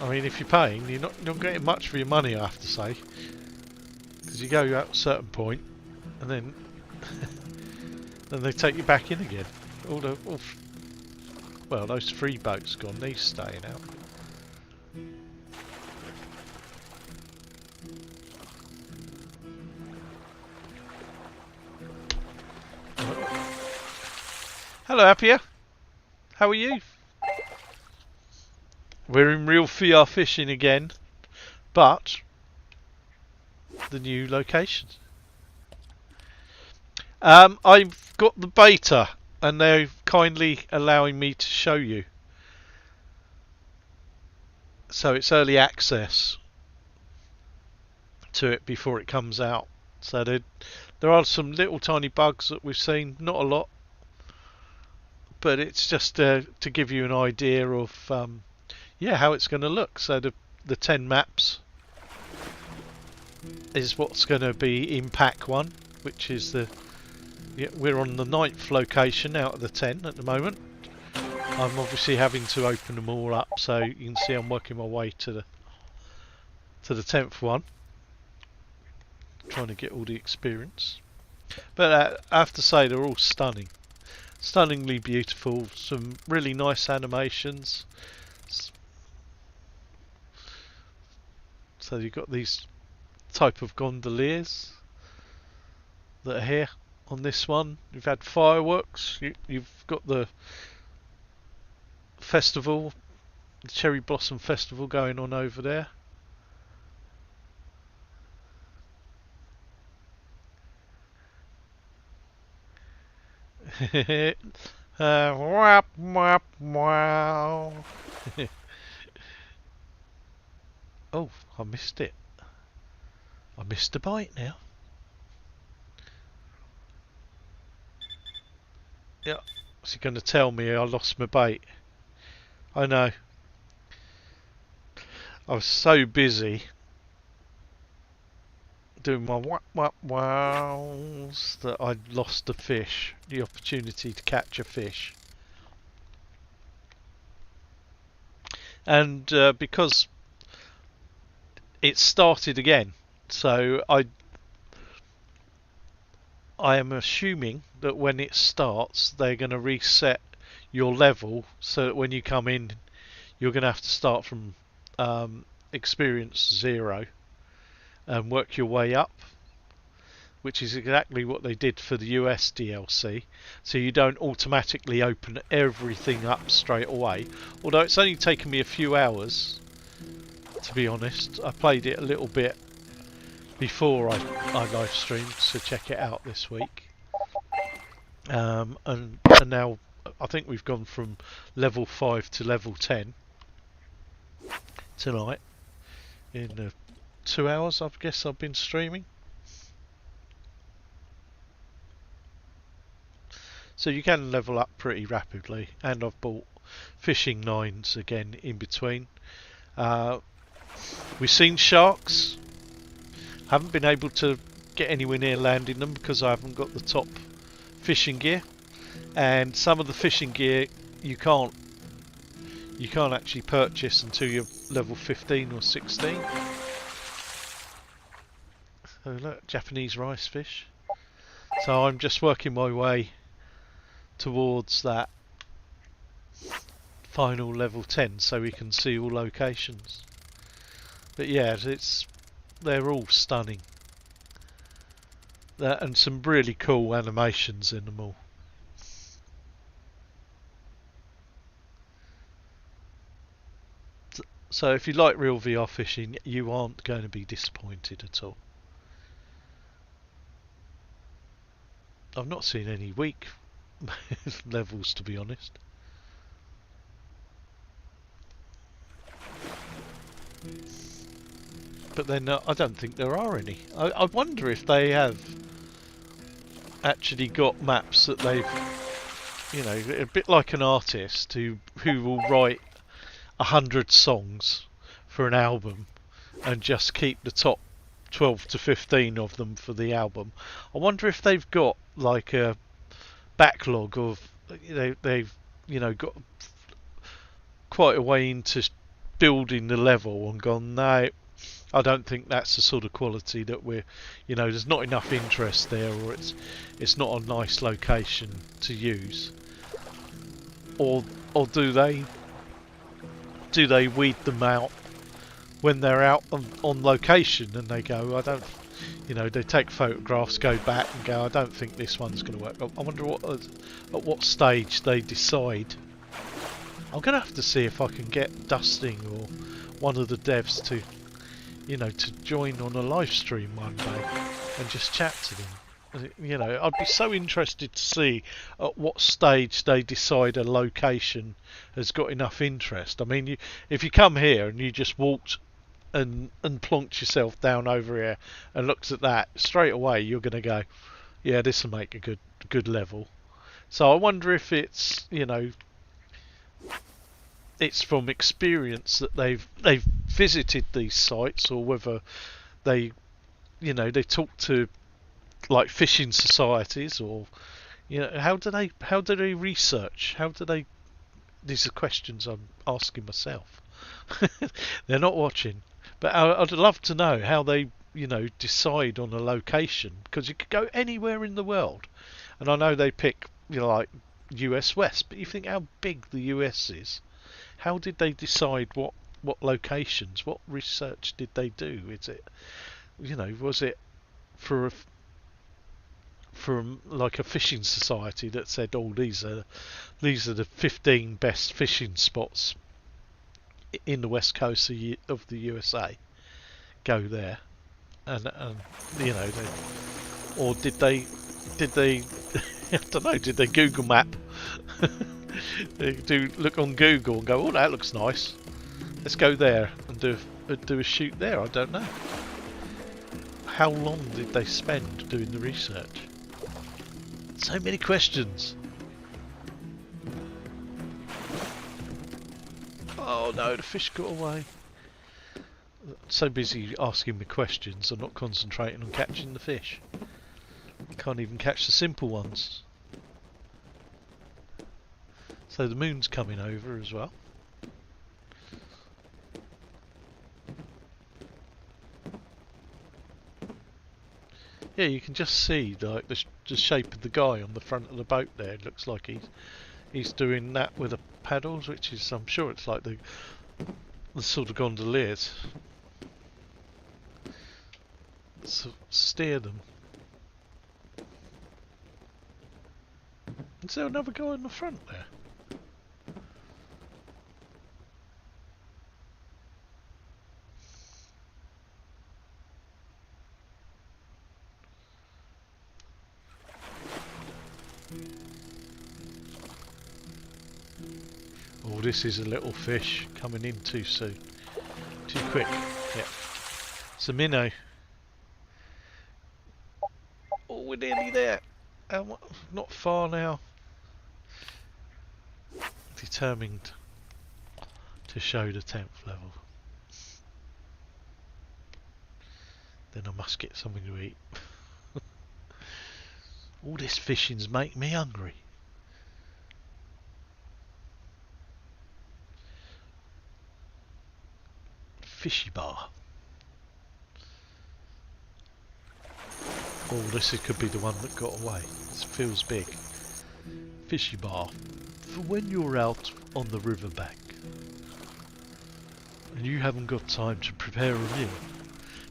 I mean, if you're paying, you're not getting much for your money, I have to say. Because you go out a certain point, and then they take you back in again. Well, those 3 boats gone, these staying out. Hello, Appia. How are you? We're in real VR fishing again, but the new locations. I've got the beta, and they're kindly allowing me to show you. So it's early access to it before it comes out. So there are some little tiny bugs that we've seen, not a lot, but it's just to give you an idea of how it's going to look. So the 10 maps is what's going to be in pack 1, which is we're on the 9th location out of the 10 at the moment. I'm obviously having to open them all up, so you can see I'm working my way to the 10th one, trying to get all the experience. But I have to say, they're all stunningly beautiful. Some really nice animations. So you've got these type of gondoliers that are here on this one. You've had fireworks. You've got the festival, the Cherry Blossom Festival going on over there. Wap, wap, wow. Oh, I missed it. I missed a bite now. Yeah, is he going to tell me I lost my bait? I know. I was so busy doing my wap wap wows that I lost the fish, the opportunity to catch a fish. And because it started again, so I am assuming that when it starts they're going to reset your level, so that when you come in you're going to have to start from experience 0 and work your way up, which is exactly what they did for the US DLC. So you don't automatically open everything up straight away, although it's only taken me a few hours, to be honest. I played it a little bit before I live streamed to check it out this week, and now I think we've gone from level 5 to level 10 tonight in 2 hours, I guess I've been streaming. So you can level up pretty rapidly, and I've bought fishing 9s again in between. We've seen sharks. Haven't been able to get anywhere near landing them because I haven't got the top fishing gear, and some of the fishing gear you can't actually purchase until you're level 15 or 16. So look, Japanese rice fish. So I'm just working my way towards that final level 10 so we can see all locations. But yeah, they're all stunning. And some really cool animations in them all. So if you like real VR fishing, you aren't going to be disappointed at all. I've not seen any weak levels, to be honest. But then I don't think there are any. I wonder if they have actually got maps that they've, a bit like an artist who will write 100 songs for an album and just keep the top 12 to 15 of them for the album. I wonder if they've got like a backlog of they've got quite a way into building the level and gone, no, I don't think that's the sort of quality that we're, there's not enough interest there, or it's not a nice location to use, or do they weed them out when they're out on location and they go, I don't, they take photographs, go back and go, I don't think this one's going to work. I wonder at what stage they decide. I'm going to have to see if I can get Dusting or one of the devs to, to join on a live stream one day and just chat to them. I'd be so interested to see at what stage they decide a location has got enough interest. I mean, if you come here and you just walked and plonked yourself down over here and looked at that, straight away you're going to go, yeah, this will make a good level. So I wonder if it's, it's from experience that they've visited these sites, or whether they talk to like fishing societies, or how do they research? These are questions I'm asking myself. They're not watching, but I'd love to know how they decide on a location, because you could go anywhere in the world, and I know they pick like US West, but you think how big the US is. How did they decide what locations? What research did they do? Is it, was it from like a fishing society that said, oh, these are the 15 best fishing spots in the west coast of the USA? Go there, and or did they I don't know, did they Google Map? They do look on Google and go, oh, that looks nice, let's go there and do a shoot there. I don't know. How long did they spend doing the research? So many questions. Oh no, the fish got away. So busy asking me questions, I'm not concentrating on catching the fish. Can't even catch the simple ones. So the moon's coming over as well. Yeah, you can just see like the shape of the guy on the front of the boat there. It looks like he's doing that with the paddles, which is, I'm sure it's like the sort of gondoliers. So steer them. Is there another guy in the front there? Oh, this is a little fish coming in too soon. Too quick. Yep. It's a minnow. Oh, we're nearly there. Not far now. Determined to show the 10th level. Then I must get something to eat. All this fishing's making me hungry. Fishy bar. Oh, this could be the one that got away. This feels big. Fishy bar. For when you're out on the riverbank and you haven't got time to prepare a meal,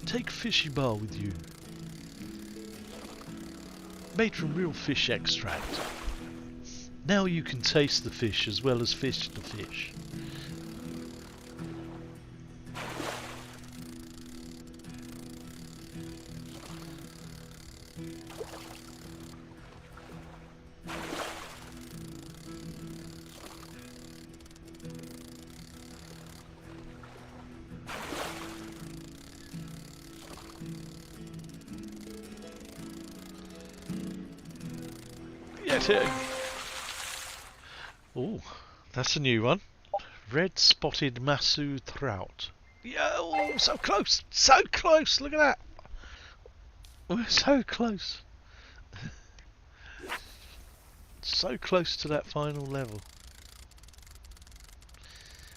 take fishy bar with you. Made from real fish extract. Now you can taste the fish as well as fish the fish. Oh, that's a new one. Red spotted masu trout. Yeah, oh, so close, so close. Look at that. We're so close. So close to that final level.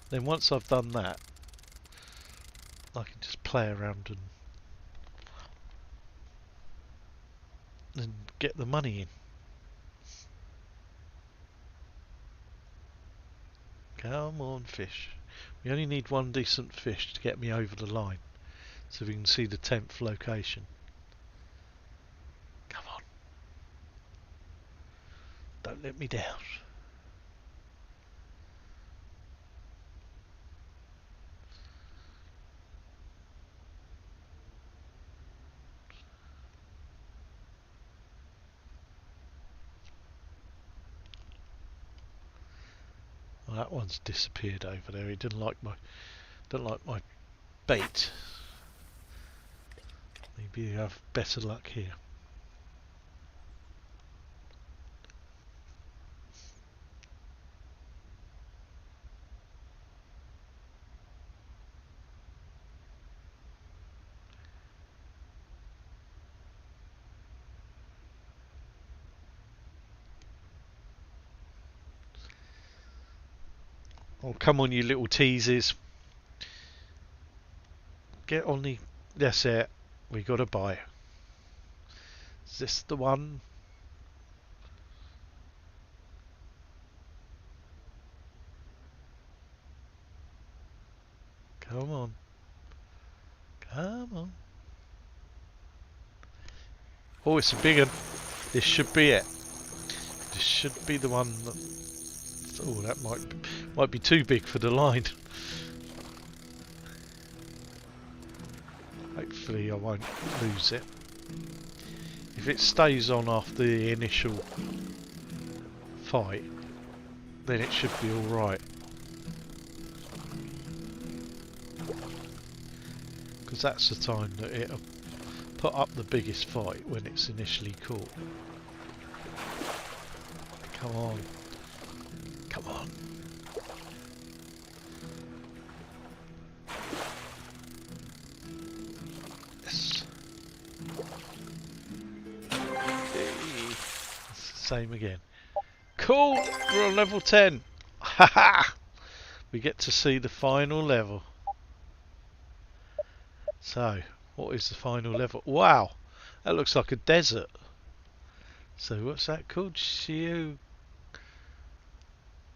Then once I've done that, play around and get the money in. Come on, fish. We only need one decent fish to get me over the line, so we can see the 10th location. Come on. Don't let me down. Well, that one's disappeared over there. He didn't like my bait. Maybe you have better luck here. Oh, come on, you little teasers. Get on the... That's it. We got to buy. Is this the one? Come on. Come on. Oh, it's a big one. This should be it. This should be the one that... Oh, that might be too big for the line. Hopefully I won't lose it. If it stays on after the initial fight, then it should be alright. Because that's the time that it'll put up the biggest fight, when it's initially caught. Come on. Come on. Yes. It's the same again. Cool! We're on level 10. Haha! We get to see the final level. So, what is the final level? Wow! That looks like a desert. So, what's that called?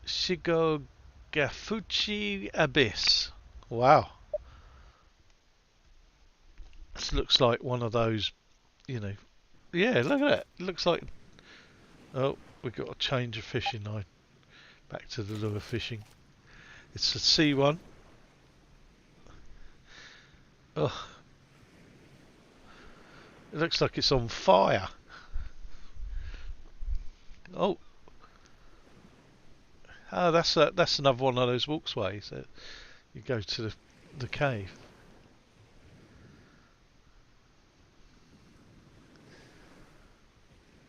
Shigogafuchi Abyss. Wow. This looks like one of those, you know. Yeah, look at that. It looks like... Oh, we've got to change a fishing line. Back to the lure fishing. It's a sea one. Oh. It looks like it's on fire. Oh. Oh, that's another one of those walkways that you go to the cave.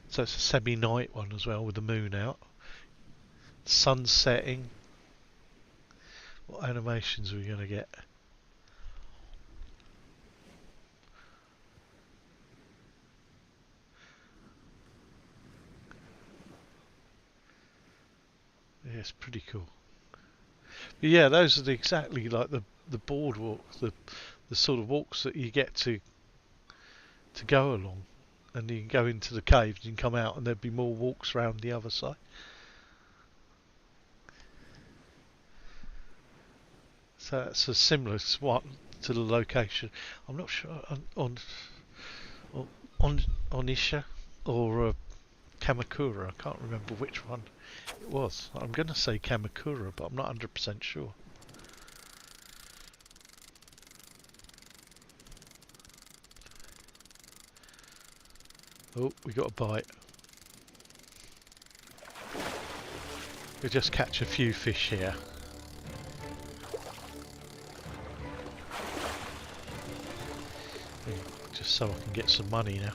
So it's a semi-night one as well, with the moon out. Sun setting. What animations are we going to get? Yeah, it's pretty cool. But yeah, those are exactly like the boardwalk, the sort of walks that you get to go along. And you can go into the caves and come out, and there'd be more walks around the other side. So that's a similar one to the location. I'm not sure on Onisha or Kamakura. I can't remember which one it was. I'm going to say Kamakura, but I'm not 100% sure. Oh, we got a bite. We'll just catch a few fish here. Just so I can get some money now.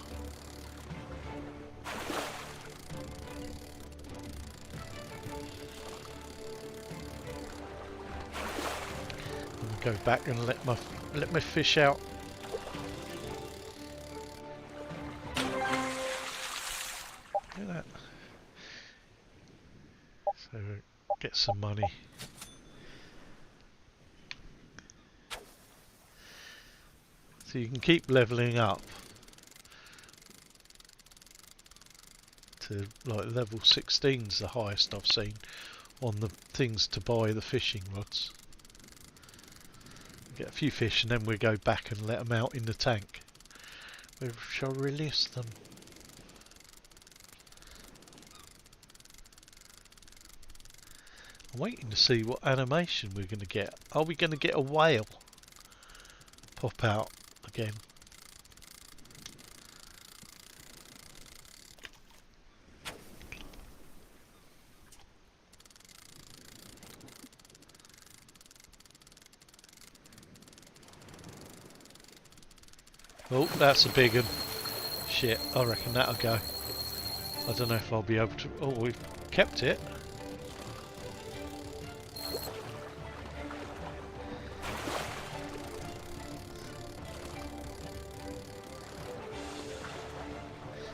And go back and let my fish out. Look at that. So get some money. So you can keep levelling up to like level 16's the highest I've seen on the things to buy the fishing rods. Get a few fish and then we go back and let them out in the tank. We shall release them. I'm waiting to see what animation we're going to get. Are we going to get a whale pop out again? Oh, that's a big one. Shit, I reckon that'll go. I don't know if I'll be able to... Oh, we've kept it.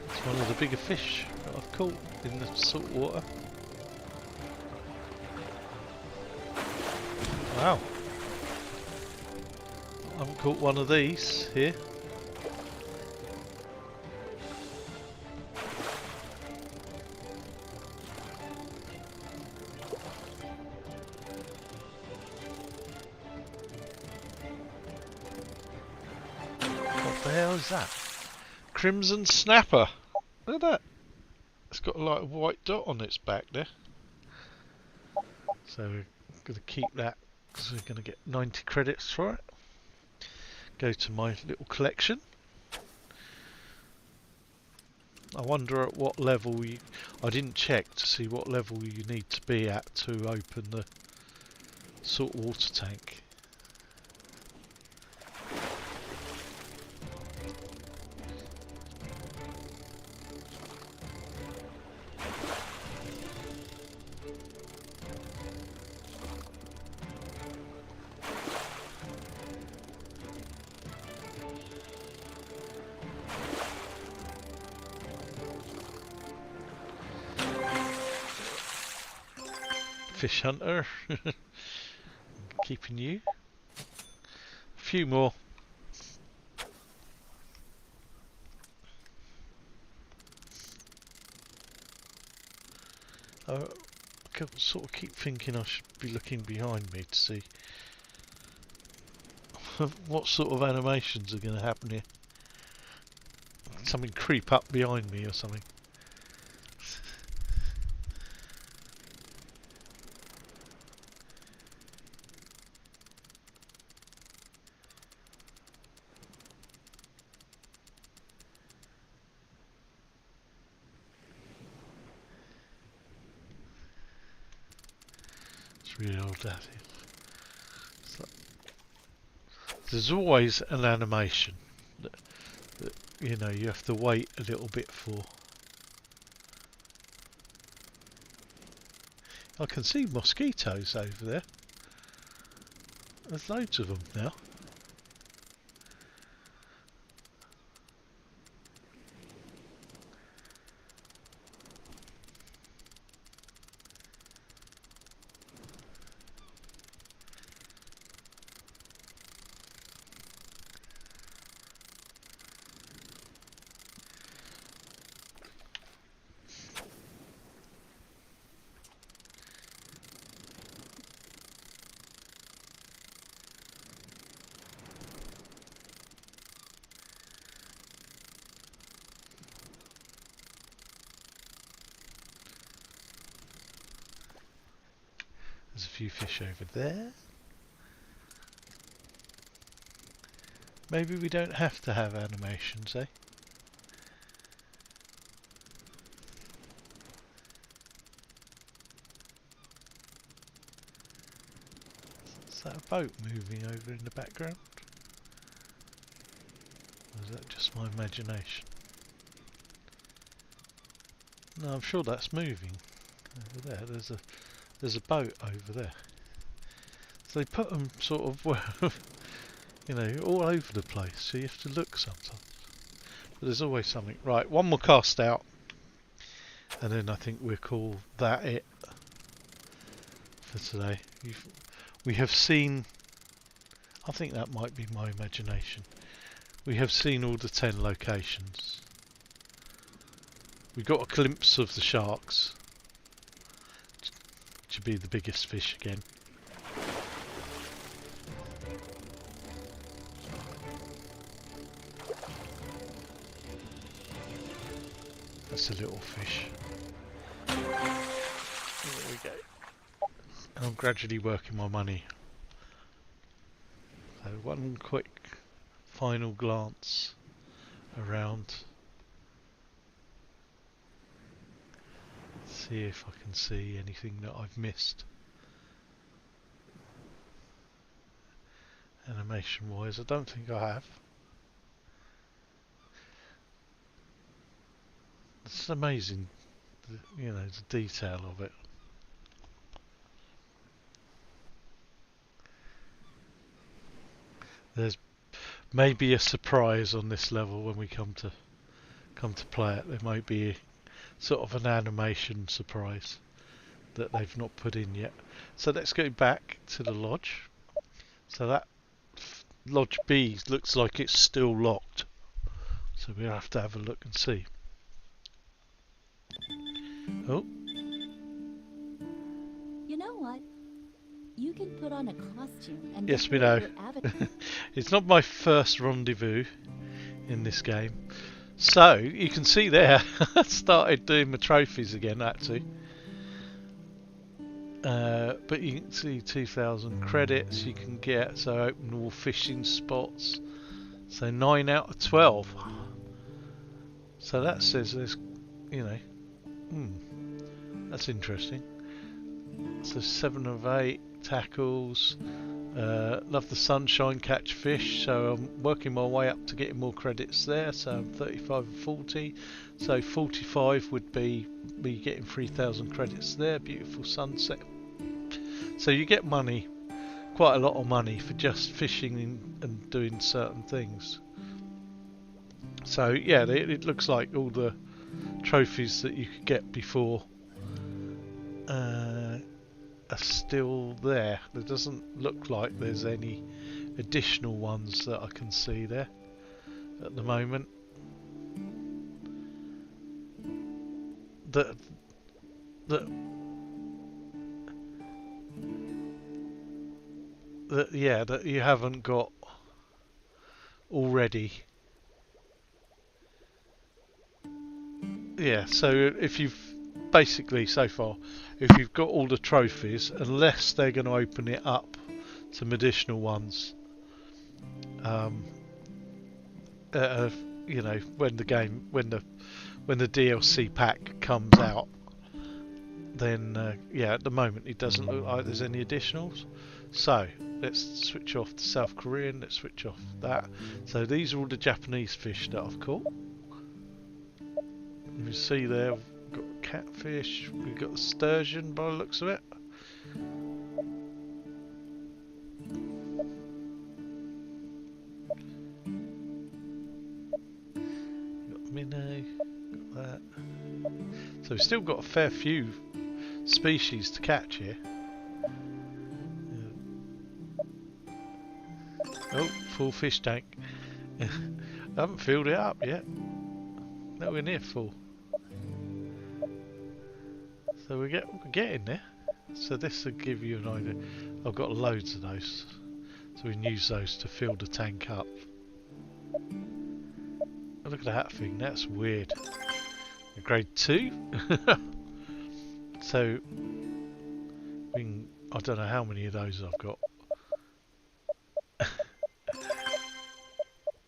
It's one of the bigger fish that I've caught in the salt water. Wow. I haven't caught one of these here. What the hell is that? Crimson snapper. Look at that. It's got like a white dot on its back there. So we're going to keep that because we're going to get 90 credits for it. Go to my little collection. I wonder at what level you... I didn't check to see what level you need to be at to open the salt water tank. Fish hunter. Keeping you. A few more. I sort of keep thinking I should be looking behind me to see what sort of animations are going to happen here. Something creep up behind me or something. Real that is. So, there's always an animation that you know you have to wait a little bit for. I can see mosquitoes over there. There's loads of them now. There's a few fish over there. Maybe we don't have to have animations, eh? Is that a boat moving over in the background? Or is that just my imagination? No, I'm sure that's moving. Over there, there's a boat over there. So they put them sort of, you know, all over the place. So you have to look sometimes. But there's always something. Right, one more cast out, and then I think we'll call that it for today. We have seen. I think that might be my imagination. we have seen all the 10 locations. We got a glimpse of the sharks, which would be the biggest fish again. That's a little fish. There we go. And I'm gradually working my money. So one quick final glance around. See if I can see anything that I've missed. Animation wise, I don't think I have. It's amazing, you know, the detail of it. There's maybe a surprise on this level when we come to play it. There might be sort of an animation surprise that they've not put in yet. So let's go back to the lodge. So that lodge B looks like it's still locked. So we'll have to have a look and see. Oh. You know what? You can put on a costume and Yes, we decorate know. your avatar. It's not my first rendezvous in this game. So, you can see there, I started doing my trophies again actually. But you can see 2,000 credits you can get, so open all fishing spots. So 9 out of 12. So that says there's, you know, that's interesting. So 7 of 8 tackles. Love the sunshine, catch fish. So I'm working my way up to getting more credits there. So I'm 35 and 40. So 45 would be me getting 3,000 credits there. Beautiful sunset. So you get money, quite a lot of money for just fishing and doing certain things. So yeah, it looks like all the trophies that you could get before are still there. There doesn't look like there's any additional ones that I can see there at the moment that you haven't got already. Yeah, so if you've basically so far, if you've got all the trophies, unless they're going to open it up some additional ones, you know, when the DLC pack comes out, then yeah, at the moment it doesn't look like there's any additionals. So let's switch off the South Korean. Let's switch off that. So these are all the Japanese fish that I've caught. You can see there, we've got catfish, we've got the sturgeon by the looks of it. Got minnow, got that. So we've still got a fair few species to catch here. Oh, full fish tank. I haven't filled it up yet. Nowhere near full. So we're getting there. So this will give you an idea. I've got loads of those, so we can use those to fill the tank up. Oh, look at that thing. That's weird. A grade 2. So we can, I don't know how many of those I've got.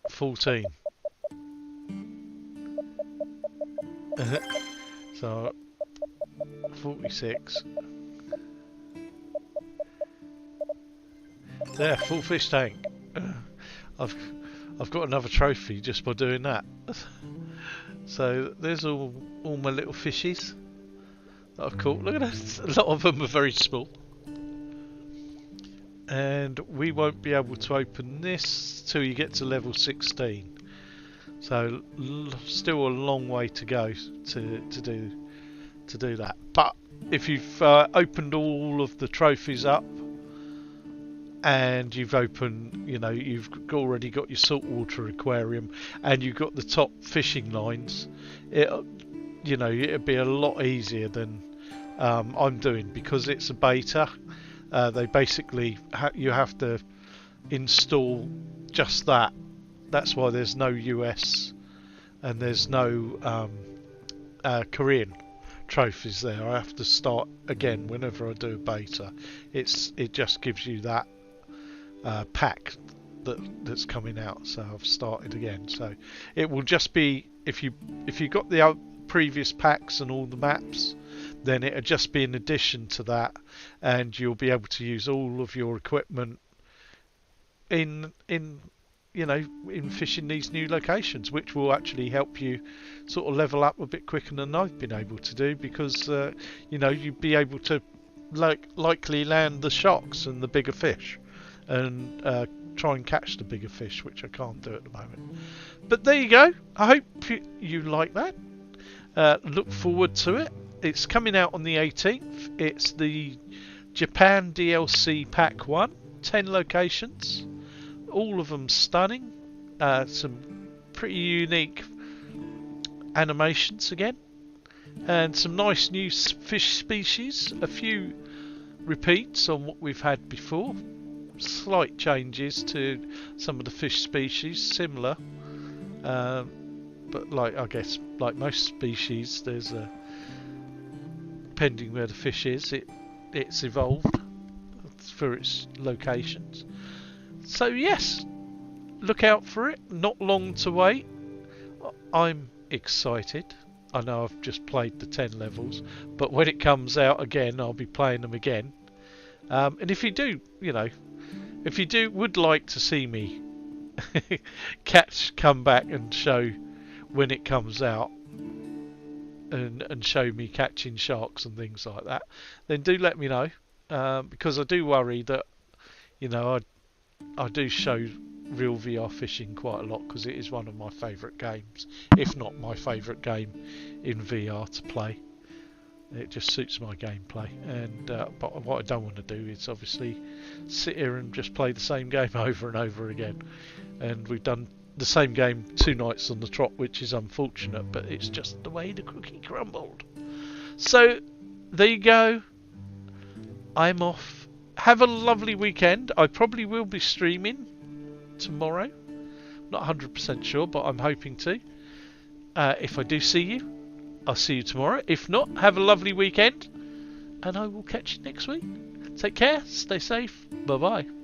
14. So 46. There, full fish tank. I've got another trophy just by doing that. So there's all my little fishies that I've caught. Look at that, a lot of them are very small. And we won't be able to open this till you get to level 16. So still a long way to go to do that. But if you've opened all of the trophies up, and you've opened, you've already got your saltwater aquarium, and you've got the top fishing lines, it'd be a lot easier than I'm doing, because it's a beta. They basically you have to install just that. That's why there's no US and there's no Korean trophies there. I have to start again whenever I do a beta. It just gives you that pack that's coming out. So I've started again. So it will just be, if you got the previous packs and all the maps, then it'll just be in addition to that, and you'll be able to use all of your equipment in fishing these new locations, which will actually help you sort of level up a bit quicker than I've been able to do, because you'd be able to likely land the sharks and the bigger fish, and try and catch the bigger fish, which I can't do at the moment. But there you go. I hope you like that. Look forward to it. It's coming out on the 18th. It's the Japan DLC Pack 1, 10 locations, all of them stunning. Some pretty unique animations again, and some nice new fish species. A few repeats on what we've had before. Slight changes to some of the fish species, similar. But I guess like most species, there's a, depending where the fish is, it's evolved for its locations. So yes, look out for it. Not long to wait. I'm excited. I know I've just played the 10 levels, but when it comes out again, I'll be playing them again. And if you would like to see me come back and show when it comes out, and show me catching sharks and things like that, then do let me know, because I do worry that I do show real VR fishing quite a lot, because it is one of my favourite games, if not my favourite game in VR to play. It just suits my gameplay, and but what I don't want to do is obviously sit here and just play the same game over and over again. And we've done the same game 2 nights on the trot, which is unfortunate, but it's just the way the cookie crumbled. So there you go. I'm off. Have a lovely weekend. I probably will be streaming tomorrow. Not 100% sure, but I'm hoping to. If I do see you, I'll see you tomorrow. If not, have a lovely weekend, and I will catch you next week. Take care, stay safe, bye bye.